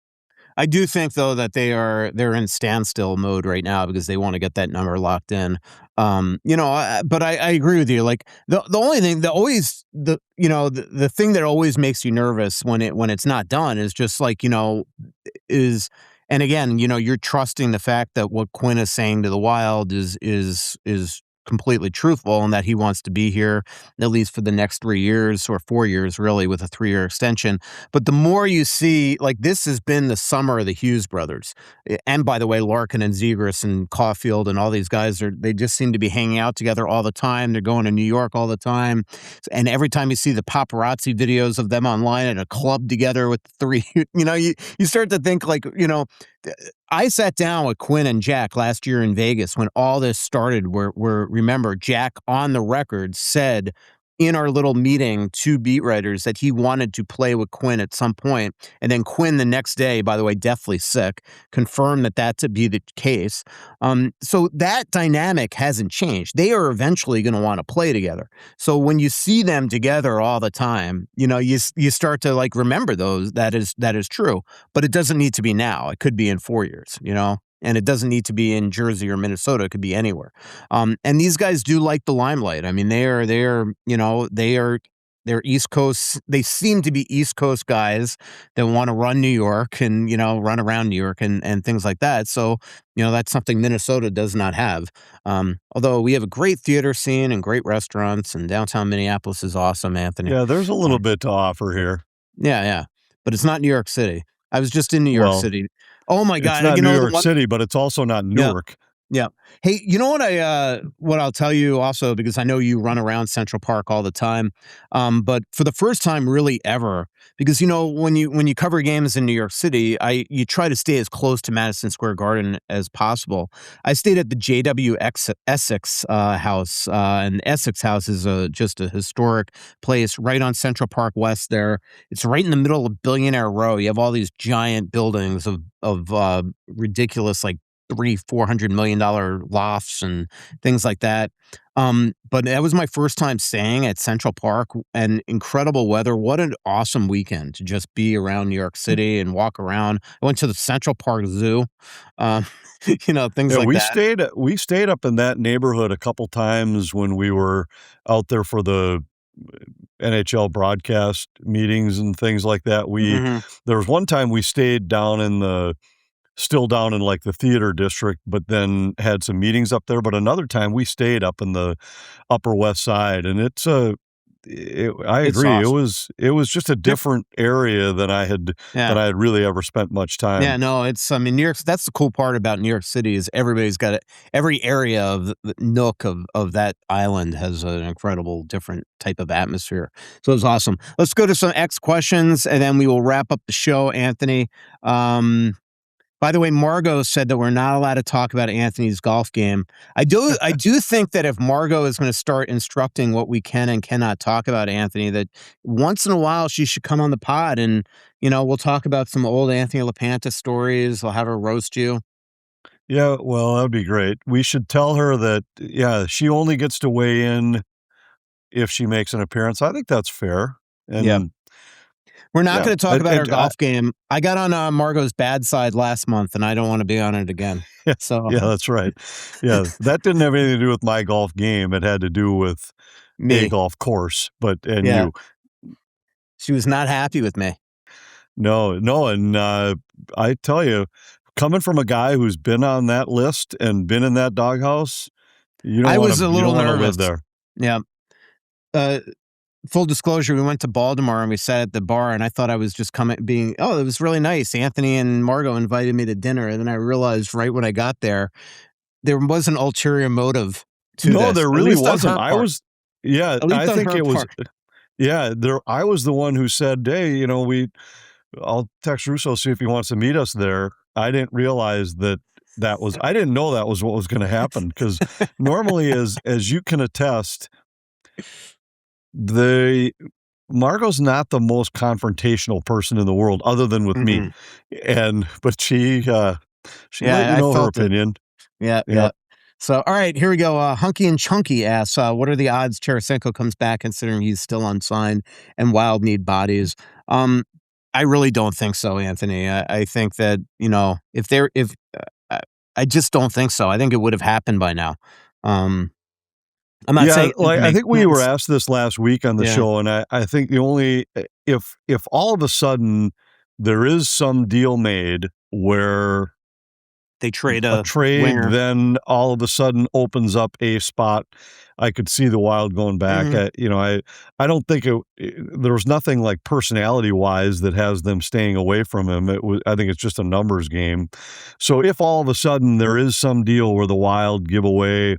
Speaker 2: I do think, though, that they're in standstill mode right now because they want to get that number locked in. But I agree with you. Like the only thing that always the thing that always makes you nervous when it's not done is just and again, you're trusting the fact that what Quinn is saying to the Wild is completely truthful, and that he wants to be here at least for the next 3 years, or 4 years, really, with a 3-year extension. But the more you see, this has been the summer of the Hughes brothers. And by the way, Larkin and Zegras and Caulfield and all these guys, they just seem to be hanging out together all the time. They're going to New York all the time. And every time you see the paparazzi videos of them online at a club together with the 3, you start to think I sat down with Quinn and Jack last year in Vegas when all this started, where remember, Jack on the record said in our little meeting to beat writers that he wanted to play with Quinn at some point. And then Quinn the next day, by the way, deathly sick, confirmed that to be the case. So that dynamic hasn't changed. They are eventually going to want to play together. So when you see them together all the time, you start to remember those. That is true, but it doesn't need to be now. It could be in 4 years, And it doesn't need to be in Jersey or Minnesota. It could be anywhere. And these guys do like the limelight. I mean, they're East Coast. They seem to be East Coast guys that want to run New York and, run around New York and things like that. So, that's something Minnesota does not have. Although we have a great theater scene and great restaurants, and downtown Minneapolis is awesome, Anthony.
Speaker 3: Yeah, there's a little bit to offer here.
Speaker 2: Yeah. But it's not New York City. I was just in New York City. Oh my God!
Speaker 3: It's not New York City, but it's also not Newark.
Speaker 2: Yeah. Hey, you know what I'll tell you also, because I know you run around Central Park all the time, but for the first time really ever, because when you cover games in New York City, you try to stay as close to Madison Square Garden as possible. I stayed at the Essex House, and Essex House is just a historic place right on Central Park West. There, it's right in the middle of Billionaire Row. You have all these giant buildings of ridiculous, like, $300-400 million lofts and things like that. But that was my first time staying at Central Park, and incredible weather. What an awesome weekend to just be around New York City and walk around. I went to the Central Park Zoo, um, things
Speaker 3: Yeah,
Speaker 2: like that.
Speaker 3: we stayed up in that neighborhood a couple times when we were out there for the NHL broadcast meetings and things like that.
Speaker 2: Mhm.
Speaker 3: There was one time we stayed still down in, like, the theater district, but then had some meetings up there, but another time we stayed up in the Upper West Side, and I
Speaker 2: It's
Speaker 3: agree,
Speaker 2: awesome.
Speaker 3: it was just a
Speaker 2: Diff
Speaker 3: different area
Speaker 2: Yeah.
Speaker 3: than I had really ever spent much
Speaker 2: Yeah,
Speaker 3: time.
Speaker 2: no, I mean, New York, that's the cool part about New York City is everybody's got it. Every area of the nook of that island has an incredible different type of atmosphere. So it's awesome. Let's go to some X questions and then we will wrap up the show, Anthony. Um, by the way, Margot said that we're not allowed to talk about Anthony's golf game. I do think that if Margot is going to start instructing what we can and cannot talk about Anthony, that once in a while she should come on the pod and we'll talk about some old Anthony LaPanta stories. I'll have her roast you.
Speaker 3: Yeah, well, that'd be great. We should tell her that, yeah, she only gets to weigh in if she makes an appearance. I think that's fair,
Speaker 2: Yeah.
Speaker 3: and
Speaker 2: We're not
Speaker 3: yeah,
Speaker 2: going to talk about our golf game. I got on Margot's bad side last month, and I don't want to be on it again.
Speaker 3: yeah,
Speaker 2: So
Speaker 3: yeah, that's right. Yeah, that didn't have anything to do with my golf game, it had to do with a
Speaker 2: me,
Speaker 3: golf course, and
Speaker 2: yeah,
Speaker 3: you.
Speaker 2: she was not happy with me.
Speaker 3: No, no, and, I tell you, coming from a guy who's been on that list and been in that doghouse,
Speaker 2: I was a
Speaker 3: you don't
Speaker 2: little
Speaker 3: wanna
Speaker 2: nervous.
Speaker 3: live there.
Speaker 2: Yeah. Uh, Full disclosure, we went to Baltimore and we sat at the bar, and I thought I was just it was really nice. Anthony and Margot invited me to dinner, and then I realized right when I got there was an ulterior motive to
Speaker 3: No,
Speaker 2: this,
Speaker 3: there
Speaker 2: at
Speaker 3: really
Speaker 2: least on
Speaker 3: wasn't.
Speaker 2: her part.
Speaker 3: Yeah,
Speaker 2: At least
Speaker 3: I
Speaker 2: on
Speaker 3: think
Speaker 2: her
Speaker 3: it was
Speaker 2: part.
Speaker 3: yeah, I was the one who said, "Hey, I'll text Russo, see if he wants to meet us there." I didn't realize I didn't know that was what was gonna happen because normally, as you can attest, the Margot's not the most confrontational person in the world other than with me,
Speaker 2: Mhm.
Speaker 3: but she let you
Speaker 2: Yeah, I
Speaker 3: know her
Speaker 2: felt it.
Speaker 3: opinion.
Speaker 2: Yeah, yeah.
Speaker 3: Yep.
Speaker 2: So, all right, here we go. Hunky and Chunky asks, what are the odds Tarasenko comes back considering he's still unsigned and Wild need bodies? Um, I really don't think so, Anthony. I think that, if uh, I just don't think so. I think it would have happened by now. Um, I'm not
Speaker 3: Yeah,
Speaker 2: saying it
Speaker 3: like,
Speaker 2: doesn't
Speaker 3: I
Speaker 2: make
Speaker 3: think we were
Speaker 2: sense.
Speaker 3: asked this last week on the
Speaker 2: Yeah.
Speaker 3: show, and I think the only if all of a sudden there is some deal made where
Speaker 2: They trade
Speaker 3: a
Speaker 2: a
Speaker 3: trade
Speaker 2: winger.
Speaker 3: then all of a sudden opens up a spot, I could see the Wild going back.
Speaker 2: Mhm.
Speaker 3: I don't think there was nothing like personality-wise that has them staying away from him. I think it's just a numbers game. So if all of a sudden there is some deal where the Wild give away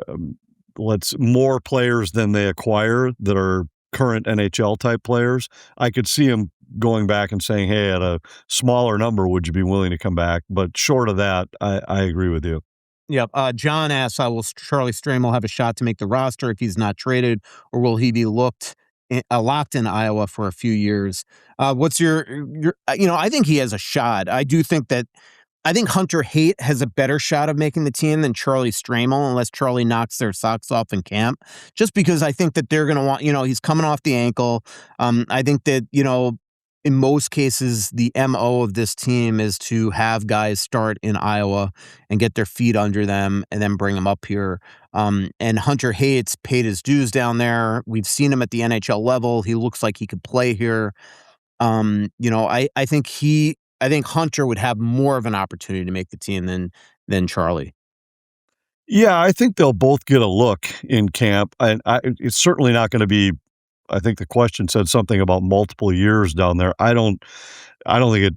Speaker 3: um, let's more players than they acquire that are current NHL type players, I could see him going back and saying, "Hey, at a smaller number, would you be willing to come back?" But short of that, I agree with you.
Speaker 2: Yep. John asks, will Charlie Stramel have a shot to make the roster if he's not traded, or will he be locked in Iowa for a few years? What's your? I think he has a shot. I think Hunter Haight has a better shot of making the team than Charlie Stramel, unless Charlie knocks their socks off in camp. Just because I think that they're going to want, he's coming off the ankle. I think that, in most cases, the MO of this team is to have guys start in Iowa and get their feet under them and then bring them up here. And Hunter Haight's paid his dues down there. We've seen him at the NHL level. He looks like he could play here. I think Hunter would have more of an opportunity to make the team than Charlie.
Speaker 3: Yeah, I think they'll both get a look in camp, and it's certainly not going to be I think the question said something about multiple years down there. I don't think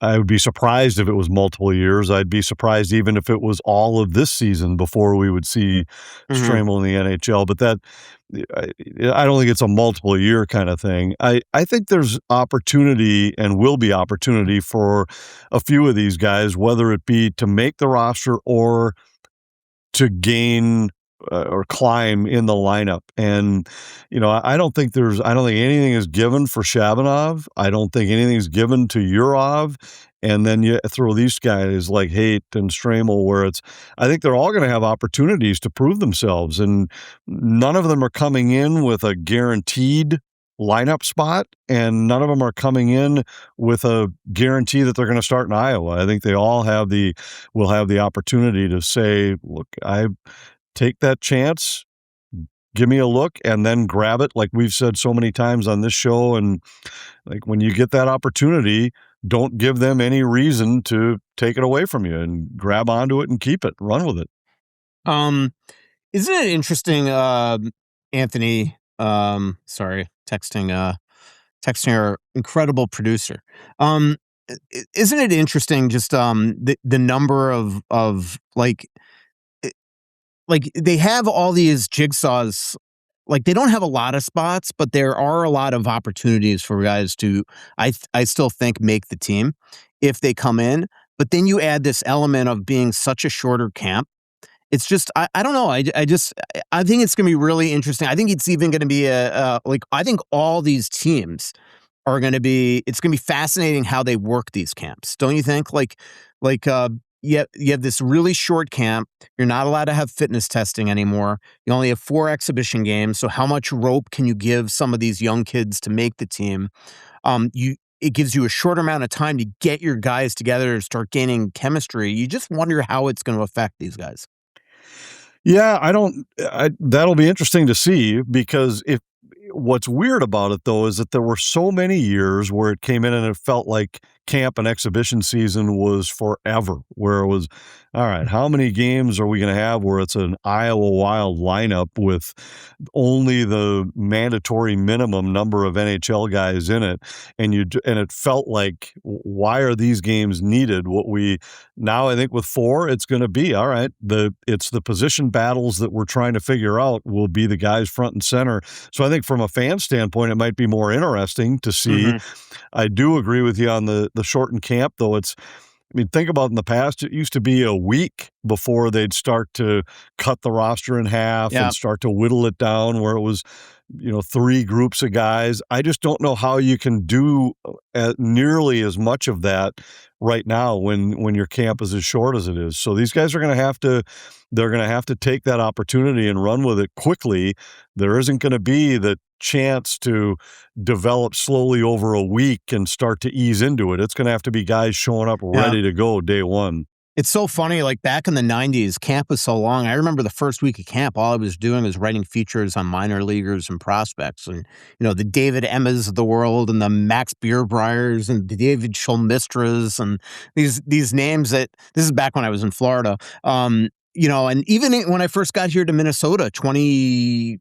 Speaker 3: I would be surprised if it was multiple years. I'd be surprised even if it was all of this season before we would see Stramel in the NHL. But I don't think it's a multiple year kind of thing. I think there's opportunity and will be opportunity for a few of these guys, whether it be to make the roster or to gain or climb in the lineup. And, I don't think anything is given for Shabanov. I don't think anything is given to Urov. And then you throw these guys like Haight and Stramel, where I think they're all going to have opportunities to prove themselves. And none of them are coming in with a guaranteed lineup spot, and none of them are coming in with a guarantee that they're going to start in Iowa. I think they all will have the opportunity to say, look, I take that chance, give me a look, and then grab it, like we've said so many times on this show. And like when you get that opportunity, don't give them any reason to take it away from you, and grab onto it and keep it, run with it.
Speaker 2: Isn't it interesting, Anthony? Sorry, texting our incredible producer. Isn't it interesting just the number of like they have all these jigsaws. Like they don't have a lot of spots, but there are a lot of opportunities for guys to, I still think, make the team if they come in. But then you add this element of being such a shorter camp. It's just, I don't know. I think it's going to be really interesting. I think it's even going to be I think all these teams are going to be, it's going to be fascinating how they work these camps. Don't you think? You have this really short camp. You're not allowed to have fitness testing anymore. You only have 4 exhibition games. So how much rope can you give some of these young kids to make the team? It gives you a short amount of time to get your guys together and start gaining chemistry. You just wonder how it's going to affect these guys.
Speaker 3: Yeah, that'll be interesting to see, because what's weird about it though is that there were so many years where it came in and it felt like camp and exhibition season was forever, where it was, all right, how many games are we going to have where it's an Iowa Wild lineup with only the mandatory minimum number of NHL guys in it, and it felt like, why are these games needed? Now I think with 4, it's going to be, all right, it's the position battles that we're trying to figure out will be the guys front and center. So I think from a fan standpoint, it might be more interesting to see. I do agree with you on the shortened camp, though. Think about in the past, it used to be a week before they'd start to cut the roster in half and start to whittle it down, where it was, 3 groups of guys. I just don't know how you can do nearly as much of that right now when your camp is as short as it is. So these guys are going to have to take that opportunity and run with it quickly. There isn't going to be the chance to develop slowly over a week and start to ease into it. It's going to have to be guys showing up ready to go day one.
Speaker 2: It's so funny, like back in the 90s, camp was so long. I remember the first week of camp, all I was doing was writing features on minor leaguers and prospects. And, the David Emmas of the world and the Max Bierbreyers and the David Scholmistras and these names that, this is back when I was in Florida. And even when I first got here to Minnesota 22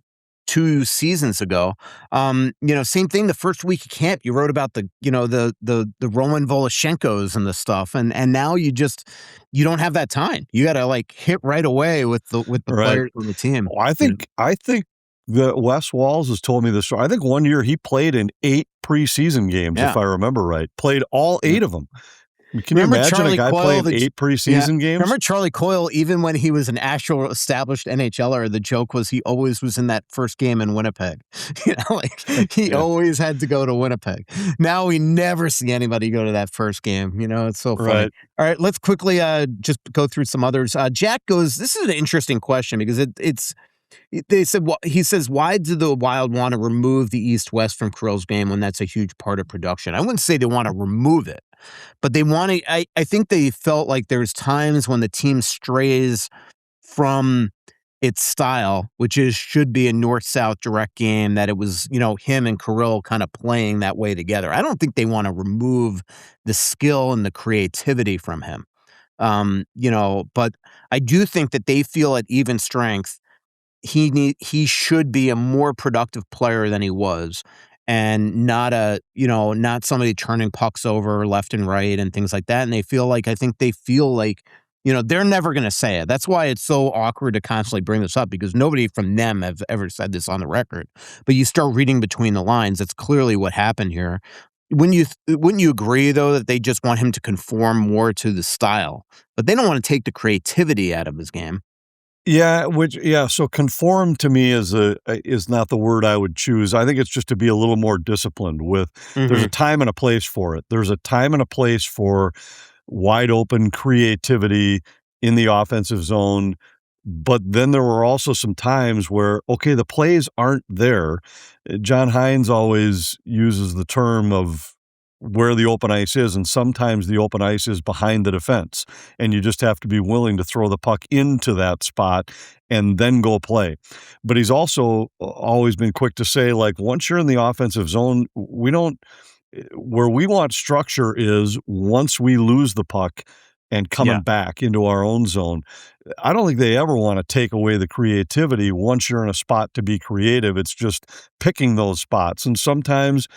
Speaker 2: seasons ago, same thing. The first week of camp, you wrote about the Roman Voloshenkos and the stuff, and now you don't have that time. You got to hit right away with the players on the team.
Speaker 3: Well, I think that Wes Walls has told me this story. I think one year he played in 8 preseason games, if I remember right. Played all 8 of them. Can you imagine Charlie a guy Coyle playing 8 preseason games?
Speaker 2: Remember Charlie Coyle, even when he was an actual established NHLer, the joke was he always was in that first game in Winnipeg. He always had to go to Winnipeg. Now we never see anybody go to that first game. It's so funny.
Speaker 3: Right.
Speaker 2: All right, let's quickly just go through some others. Jack goes, this is an interesting question because he says, why do the Wild want to remove the East-West from Kirill's game when that's a huge part of production? I wouldn't say they want to remove it, but they want to, I think they felt like there's times when the team strays from its style, which should be a north-south direct game, that it was, him and Kirill kind of playing that way together. I don't think they want to remove the skill and the creativity from him. But I do think that they feel at even strength he should be a more productive player than he was, and not somebody turning pucks over left and right and things like that. And I think they feel like, they're never going to say it. That's why it's so awkward to constantly bring this up, because nobody from them have ever said this on the record. But you start reading between the lines. That's clearly what happened here. Wouldn't you agree, though, that they just want him to conform more to the style, but they don't want to take the creativity out of his game?
Speaker 3: Yeah, so conform to me is not the word I would choose. I think it's just to be a little more disciplined with, there's a time and a place for it. There's a time and a place for wide open creativity in the offensive zone. But then there were also some times where, okay, the plays aren't there. John Hines always uses the term of where the open ice is, and sometimes the open ice is behind the defense, and you just have to be willing to throw the puck into that spot and then go play. But he's also always been quick to say, like, once you're in the offensive zone, where we want structure is once we lose the puck and coming back into our own zone. I don't think they ever want to take away the creativity once you're in a spot to be creative. It's just picking those spots. And sometimes,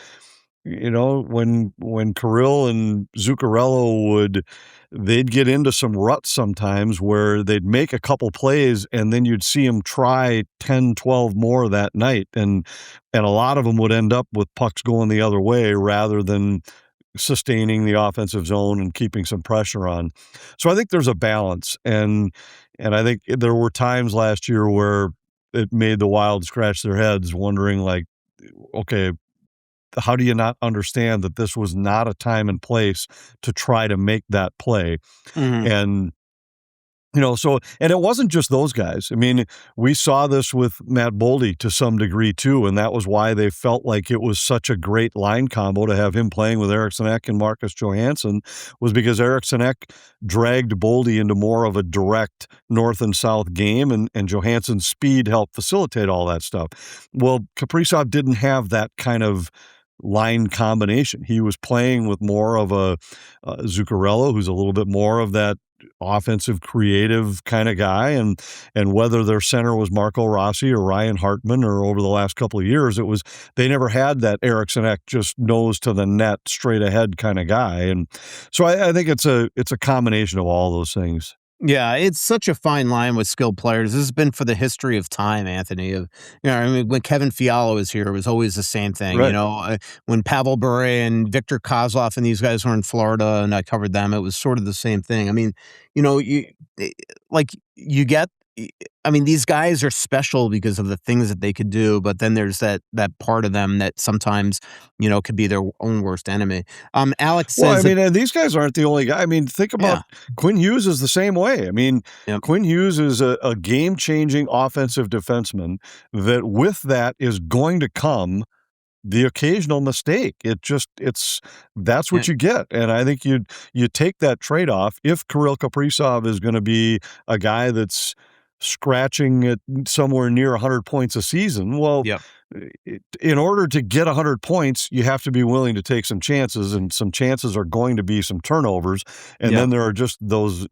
Speaker 3: when Kirill and Zuccarello they'd get into some ruts sometimes where they'd make a couple plays and then you'd see them try 10, 12 more that night. And a lot of them would end up with pucks going the other way rather than sustaining the offensive zone and keeping some pressure on. So I think there's a balance. And I think there were times last year where it made the Wild scratch their heads wondering, like, okay, how do you not understand that this was not a time and place to try to make that play? And and it wasn't just those guys. I mean, we saw this with Matt Boldy to some degree too, and that was why they felt like it was such a great line combo to have him playing with Eriksson Ek and Marcus Johansson, was because Eriksson Ek dragged Boldy into more of a direct north and south game, and Johansson's speed helped facilitate all that stuff. Well, Kaprizov didn't have that kind of line combination. He was playing with more of a Zuccarello, who's a little bit more of that offensive, creative kind of guy, and whether their center was Marco Rossi or Ryan Hartman, or over the last couple of years, they never had that Eriksson Ek just nose to the net, straight ahead kind of guy. And so I think it's a combination of all those things.
Speaker 2: Yeah, it's such a fine line with skilled players. This has been for the history of time, Anthony. When Kevin Fiala was here, it was always the same thing.
Speaker 3: Right.
Speaker 2: When Pavel Bure and Victor Kozlov and these guys were in Florida, and I covered them, it was sort of the same thing. I mean, these guys are special because of the things that they could do, but then there's that part of them that sometimes, could be their own worst enemy. Alex says,
Speaker 3: and these guys aren't the only guy. I mean, think about Quinn Hughes is the same way. I mean, Quinn Hughes is a game-changing offensive defenseman that with that is going to come the occasional mistake. That's what you get. And I think you take that trade-off. If Kirill Kaprizov is going to be a guy that's scratching at somewhere near 100 points a season, in order to get 100 points, you have to be willing to take some chances, and some chances are going to be some turnovers. And then there are just those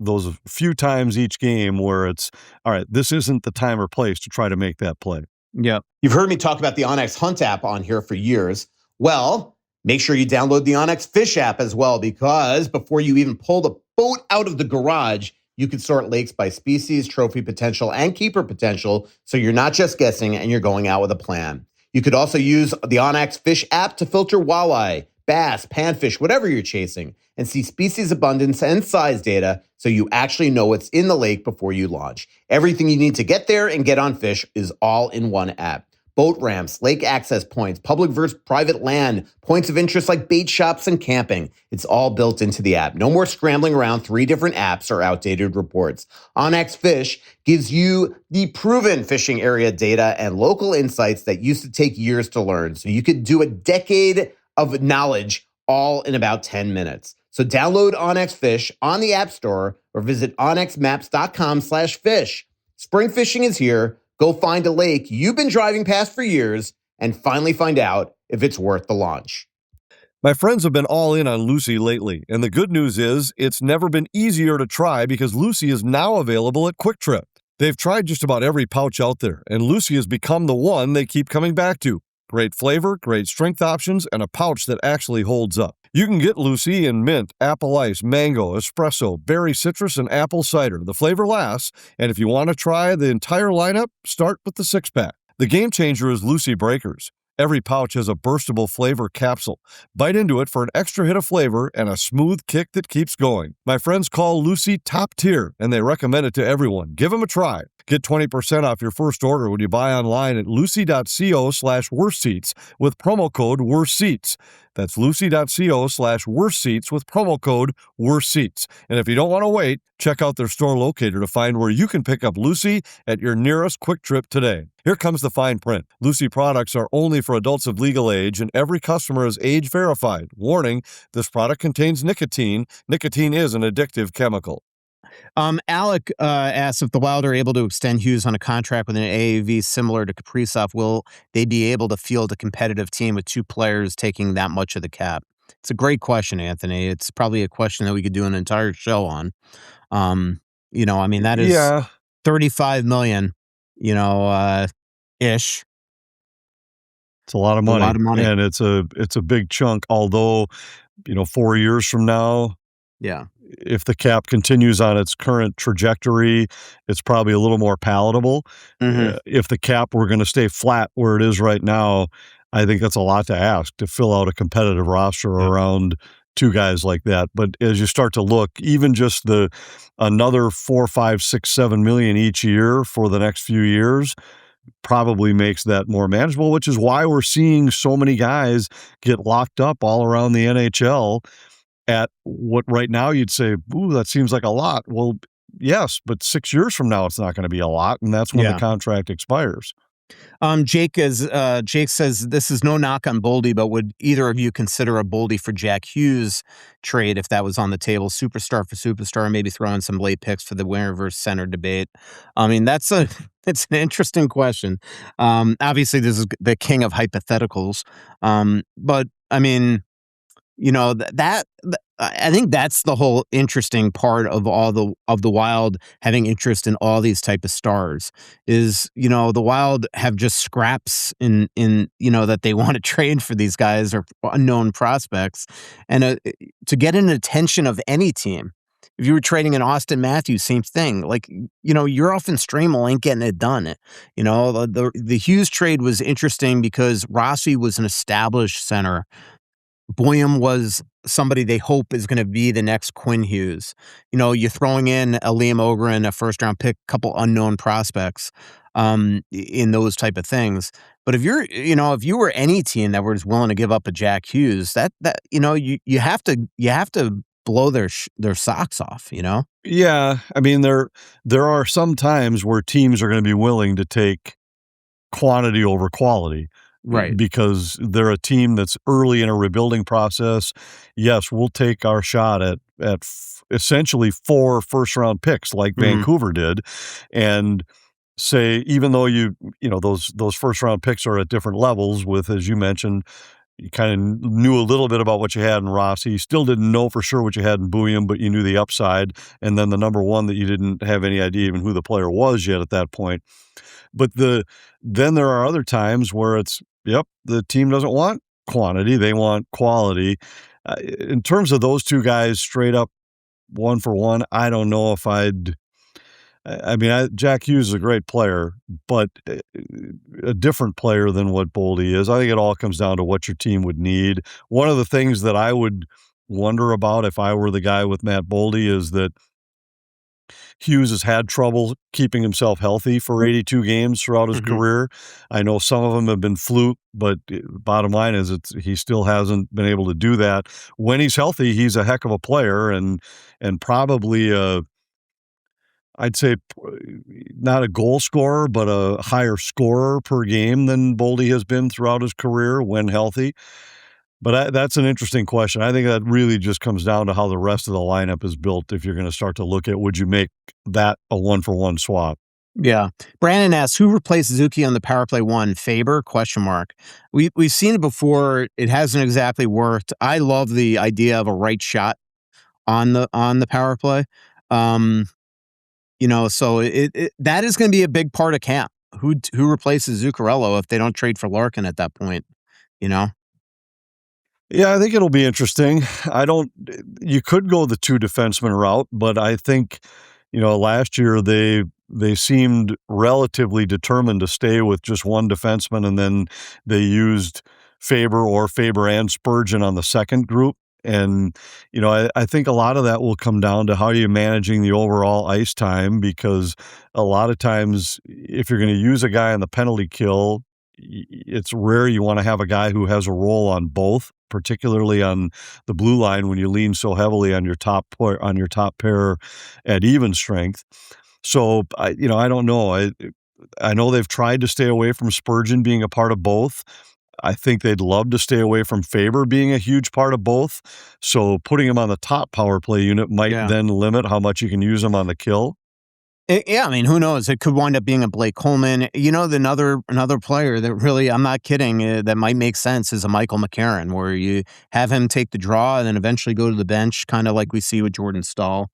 Speaker 3: few times each game where it's, all right, this isn't the time or place to try to make that play.
Speaker 2: Yeah.
Speaker 4: You've heard me talk about the Onyx Hunt app on here for years. Well, make sure you download the Onyx Fish app as well, because before you even pull the boat out of the garage, you can sort lakes by species, trophy potential, and keeper potential, so you're not just guessing and you're going out with a plan. You could also use the Onyx Fish app to filter walleye, bass, panfish, whatever you're chasing, and see species abundance and size data so you actually know what's in the lake before you launch. Everything you need to get there and get on fish is all in one app. Boat ramps, lake access points, public versus private land, points of interest like bait shops and camping. It's all built into the app. No more scrambling around 3 different apps or outdated reports. Onyx Fish gives you the proven fishing area data and local insights that used to take years to learn. So you could do a decade of knowledge all in about 10 minutes. So download Onyx Fish on the App Store or visit onyxmaps.com/fish. Spring fishing is here. Go find a lake you've been driving past for years and finally find out if it's worth the launch.
Speaker 3: My friends have been all in on Lucy lately, and the good news is it's never been easier to try because Lucy is now available at Quick Trip. They've tried just about every pouch out there, and Lucy has become the one they keep coming back to. Great flavor, great strength options, and a pouch that actually holds up. You can get Lucy in mint, apple ice, mango, espresso, berry citrus, and apple cider. The flavor lasts, and if you want to try the entire lineup, start with the 6-pack. The game changer is Lucy Breakers. Every pouch has a burstable flavor capsule. Bite into it for an extra hit of flavor and a smooth kick that keeps going. My friends call Lucy top tier, and they recommend it to everyone. Give them a try. Get 20% off your first order when you buy online at lucy.co/worstseats with promo code worstseats. That's lucy.co/worstseats with promo code worstseats. And if you don't want to wait, check out their store locator to find where you can pick up Lucy at your nearest Quick Trip today. Here comes the fine print. Lucy products are only for adults of legal age, and every customer is age verified. Warning, this product contains nicotine. Nicotine is an addictive chemical.
Speaker 2: Alec asks if the Wild are able to extend Hughes on a contract with an AAV similar to Kaprizov, will they be able to field a competitive team with 2 players taking that much of the cap? It's a great question, Anthony. It's probably a question that we could do an entire show on. That is $35 million, ish.
Speaker 3: It's a lot of money. And it's a big chunk, although, 4 years from now,
Speaker 2: yeah,
Speaker 3: if the cap continues on its current trajectory, it's probably a little more palatable.
Speaker 2: Mm-hmm.
Speaker 3: If the cap were going to stay flat where it is right now, I think that's a lot to ask to fill out a competitive roster around 2 guys like that. But as you start to look, even just another 4, 5, 6, 7 million each year for the next few years probably makes that more manageable, which is why we're seeing so many guys get locked up all around the NHL at what right now you'd say, ooh, that seems like a lot. Well, yes, but 6 years from now, it's not going to be a lot, and that's when the contract expires.
Speaker 2: Jake says, this is no knock on Boldy, but would either of you consider a Boldy for Jack Hughes trade if that was on the table? Superstar for superstar, maybe throw in some late picks for the winger versus center debate. I mean, it's an interesting question. Obviously, this is the king of hypotheticals. But I mean, I think that's the whole interesting part of the Wild having interest in all these type of stars is, the Wild have just scraps in that they want to trade for these guys or unknown prospects. And to get an attention of any team, if you were trading an Austin Matthews, same thing. Like, Urhoff and Stramel ain't getting it done. The Hughes trade was interesting because Rossi was an established center. Boyum was somebody they hope is going to be the next Quinn Hughes. You're throwing in a Liam Ogren, a first-round pick, a couple unknown prospects in those type of things. But if you were any team that was willing to give up a Jack Hughes, you have to blow their socks off.
Speaker 3: Yeah, I mean there are some times where teams are going to be willing to take quantity over quality.
Speaker 2: Right.
Speaker 3: Because they're a team that's early in a rebuilding process. Yes, we'll take our shot at essentially 4 first-round picks like Vancouver did, and say, even though those first-round picks are at different levels with, as you mentioned, you kind of knew a little bit about what you had in Rossi. You still didn't know for sure what you had in Bouyem, but you knew the upside. And then the number 1 that you didn't have any idea even who the player was yet at that point. But then there are other times where it's, the team doesn't want quantity, they want quality. In terms of those 2 guys straight up 1 for 1, I don't know if Jack Hughes is a great player, but a different player than what Boldy is. I think it all comes down to what your team would need. One of the things that I would wonder about if I were the guy with Matt Boldy is that Hughes has had trouble keeping himself healthy for 82 games throughout his career. I know some of them have been fluke, but bottom line is he still hasn't been able to do that. When he's healthy, he's a heck of a player and probably I'd say not a goal scorer, but a higher scorer per game than Boldy has been throughout his career when healthy. But that's an interesting question. I think that really just comes down to how the rest of the lineup is built. If you're going to start to look at, would you make that a 1-for-1 swap?
Speaker 2: Yeah. Brandon asks, who replaced Suzuki on the power play 1? Faber? ? We've seen it before. It hasn't exactly worked. I love the idea of a right shot on the power play. So that is going to be a big part of camp. Who replaces Zuccarello if they don't trade for Larkin at that point?
Speaker 3: Yeah, I think it'll be interesting. You could go the two defenseman route, but I think, last year they seemed relatively determined to stay with just one defenseman, and then they used Faber and Spurgeon on the second group. And, I think a lot of that will come down to how are you managing the overall ice time, because a lot of times if you're going to use a guy on the penalty kill, it's rare you want to have a guy who has a role on both, particularly on the blue line when you lean so heavily on your top pair at even strength. So I don't know. I know they've tried to stay away from Spurgeon being a part of both. I think they'd love to stay away from Faber being a huge part of both. So putting him on the top power play unit might then limit how much you can use him on the kill.
Speaker 2: Yeah, I mean, who knows? It could wind up being a Blake Coleman. Another player that really, I'm not kidding, that might make sense is a Michael McCarron, where you have him take the draw and then eventually go to the bench, kind of like we see with Jordan Staal.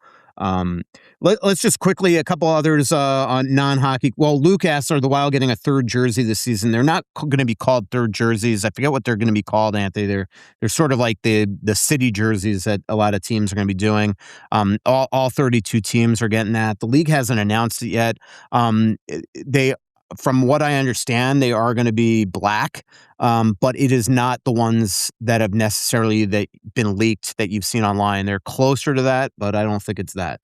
Speaker 2: Let's just quickly, a couple others on non-hockey. Well, Luke asks, are the Wild getting a third jersey this season? They're not going to be called third jerseys. I forget what they're going to be called, Anthony. They're sort of like the city jerseys that a lot of teams are going to be doing. All 32 teams are getting that. The league hasn't announced it yet. From what I understand, they are going to be black, but it is not the ones that have necessarily been leaked that you've seen online. They're closer to that, but I don't think it's that.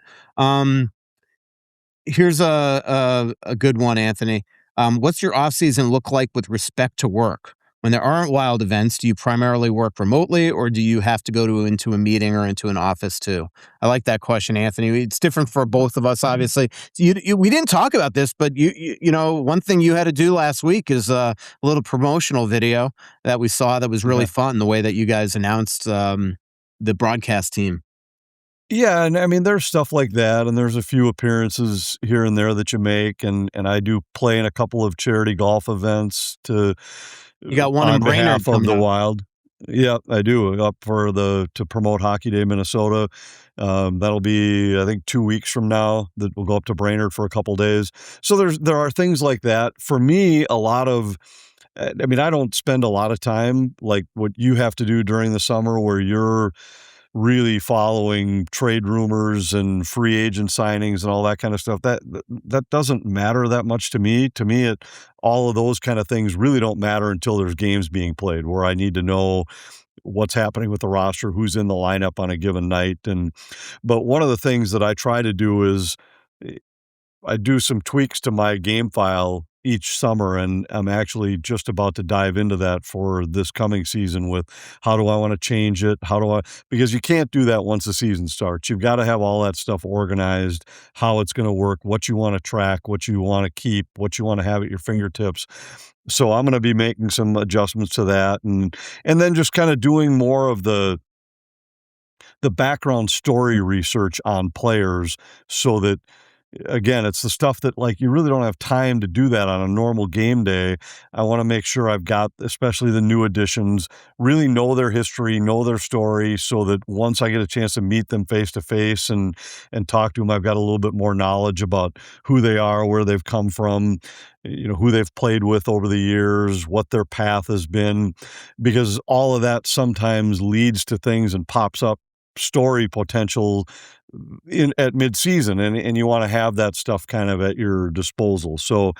Speaker 2: Here's a good one, Anthony. What's your offseason look like with respect to work? When there aren't Wild events, do you primarily work remotely, or do you have to go into a meeting or into an office too? I like that question, Anthony. It's different for both of us, obviously. We didn't talk about this, but one thing you had to do last week is a little promotional video that we saw that was really fun, the way that you guys announced the broadcast team.
Speaker 3: Yeah, and I mean, there's stuff like that, and there's a few appearances here and there that you make, and I do play in a couple of charity golf events
Speaker 2: You got one
Speaker 3: on
Speaker 2: in Brainerd
Speaker 3: behalf of the
Speaker 2: up.
Speaker 3: Wild. Yeah, I do, up to promote Hockey Day Minnesota. That'll be, I think, 2 weeks from now, that we'll go up to Brainerd for a couple days. So there are things like that. For me, I don't spend a lot of time like what you have to do during the summer, where you're really following trade rumors and free agent signings and all that kind of stuff. That doesn't matter that much to me. To me, all of those kind of things really don't matter until there's games being played, where I need to know what's happening with the roster, who's in the lineup on a given night. But one of the things that I try to do is I do some tweaks to my game file each summer, and I'm actually just about to dive into that for this coming season with how do I want to change it? Because you can't do that once the season starts. You've got to have all that stuff organized, how it's going to work, what you want to track, what you want to keep, what you want to have at your fingertips. So I'm going to be making some adjustments to that, and then just kind of doing more of the background story research on players, so that, again, it's the stuff that, like, you really don't have time to do that on a normal game day. I want to make sure I've got, especially the new additions, really know their history, know their story, so that once I get a chance to meet them face to face and talk to them, I've got a little bit more knowledge about who they are, where they've come from, who they've played with over the years, what their path has been, because all of that sometimes leads to things and pops up story potential at midseason, and you want to have that stuff kind of at your disposal. So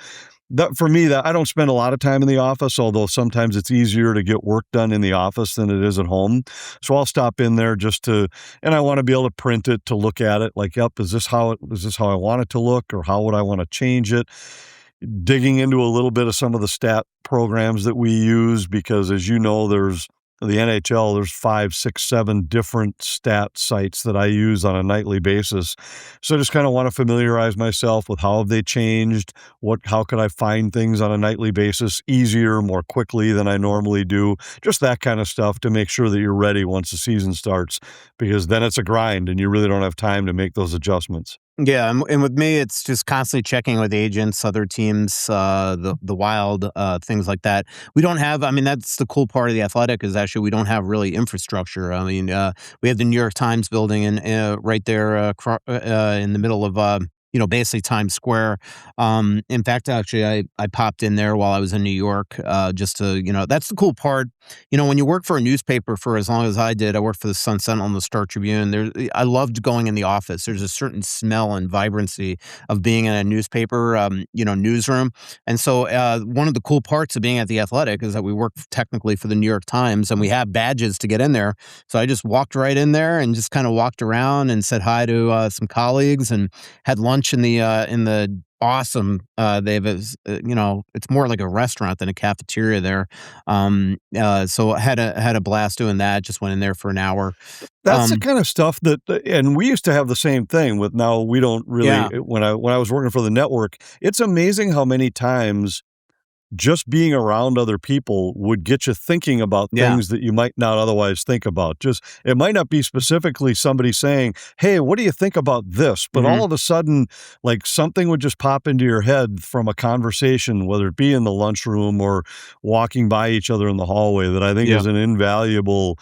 Speaker 3: that, for me, that I don't spend a lot of time in the office, although sometimes it's easier to get work done in the office than it is at home. So I'll stop in there and I want to be able to print it, to look at it like, yep, is this how I want it to look, or how would I want to change it? Digging into a little bit of some of the stat programs that we use, because as you know, there's the NHL, there's 5, 6, 7 different stat sites that I use on a nightly basis. So I just kind of want to familiarize myself with how have they changed, how could I find things on a nightly basis easier, more quickly than I normally do, just that kind of stuff, to make sure that you're ready once the season starts, because then it's a grind and you really don't have time to make those adjustments.
Speaker 2: Yeah, and with me, it's just constantly checking with agents, other teams, the Wild, things like that. We don't have, that's the cool part of the Athletic, is actually we don't have really infrastructure. We have the New York Times building right there in the middle of basically Times Square. In fact, actually, I popped in there while I was in New York, just to, that's the cool part. When you work for a newspaper for as long as I did, I worked for the Sun Sentinel and the Star Tribune. I loved going in the office. There's a certain smell and vibrancy of being in a newspaper, newsroom. And so one of the cool parts of being at The Athletic is that we work technically for the New York Times, and we have badges to get in there. So I just walked right in there and just kind of walked around and said hi to some colleagues and had lunch in the awesome. They have it's more like a restaurant than a cafeteria there. So I had a blast doing that. Just went in there for an hour.
Speaker 3: That's the kind of stuff and we used to have the same thing with, now we don't really, when I was working for the network, it's amazing how many times just being around other people would get you thinking about things that you might not otherwise think about. It might not be specifically somebody saying, hey, what do you think about this? But all of a sudden, like, something would just pop into your head from a conversation, whether it be in the lunchroom or walking by each other in the hallway, that I think is an invaluable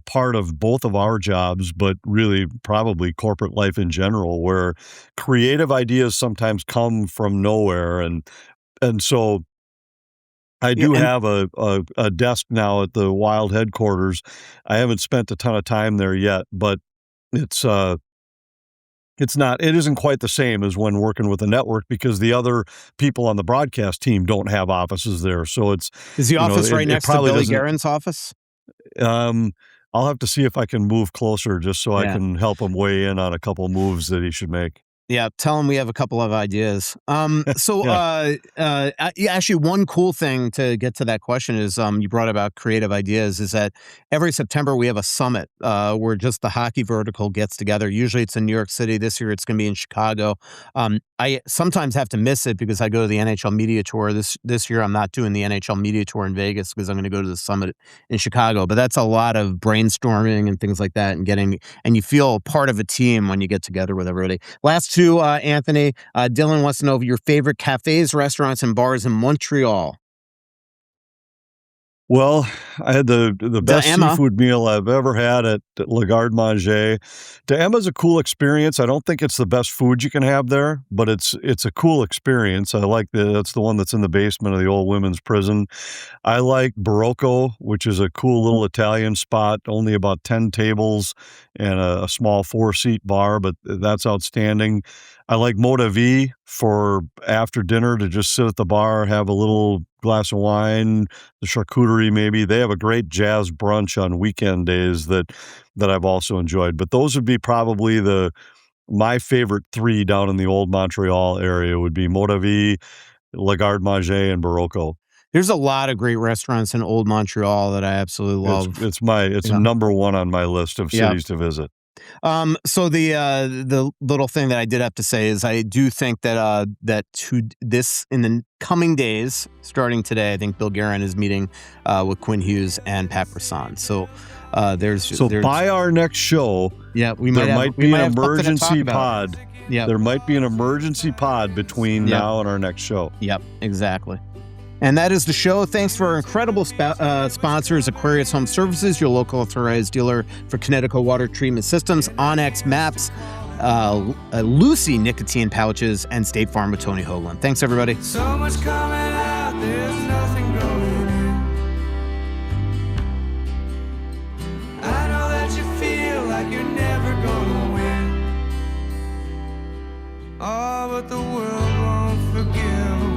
Speaker 3: part of both of our jobs, but really probably corporate life in general, where creative ideas sometimes come from nowhere. And so I do have a desk now at the Wild headquarters. I haven't spent a ton of time there yet, but it isn't quite the same as when working with a network, because the other people on the broadcast team don't have offices there. So is
Speaker 2: the office right next to Billy Guerin's office?
Speaker 3: I'll have to see if I can move closer, just so I can help him weigh in on a couple moves that he should make.
Speaker 2: Yeah, tell him we have a couple of ideas. Actually, one cool thing to get to that question is, you brought about creative ideas, is that every September we have a summit where just the hockey vertical gets together. Usually it's in New York City. This year it's going to be in Chicago. I sometimes have to miss it because I go to the NHL Media Tour. This year I'm not doing the NHL Media Tour in Vegas because I'm going to go to the summit in Chicago. But that's a lot of brainstorming and things like that, and you feel part of a team when you get together with everybody. Last two, Anthony. Dylan wants to know your favorite cafes, restaurants, and bars in Montreal.
Speaker 3: Well, I had the best seafood meal I've ever had at Le Garde Manger. De Emma's a cool experience. I don't think it's the best food you can have there, but it's a cool experience. I like that's the one that's in the basement of the old women's prison. I like Barocco, which is a cool little Italian spot, only about 10 tables and a small 4-seat bar, but that's outstanding. I like Moda V for after dinner to just sit at the bar, have a little glass of wine, the charcuterie maybe. They have a great jazz brunch on weekend days that I've also enjoyed. But those would be probably my favorite three down in the old Montreal area would be Moda V, Le Garde Manger, and Barocco.
Speaker 2: There's a lot of great restaurants in old Montreal that I absolutely love.
Speaker 3: It's number one on my list of cities to visit.
Speaker 2: So the little thing that I did have to say is I do think that in the coming days, starting today, I think Bill Guerin is meeting with Quinn Hughes and Pat Brisson. So there's
Speaker 3: by our next show,
Speaker 2: there
Speaker 3: might be an emergency pod.
Speaker 2: Yeah,
Speaker 3: there might be an emergency pod between now and our next show.
Speaker 2: Yep, exactly. And that is the show. Thanks to our incredible sponsors, Aquarius Home Services, your local authorized dealer for Connecticut water treatment systems, Onyx Maps, Lucy nicotine pouches, and State Farm with Tony Hoagland. Thanks, everybody.
Speaker 5: So much coming out, there's nothing going in. I know that you feel like you're never gonna win. Oh, but the world won't forgive.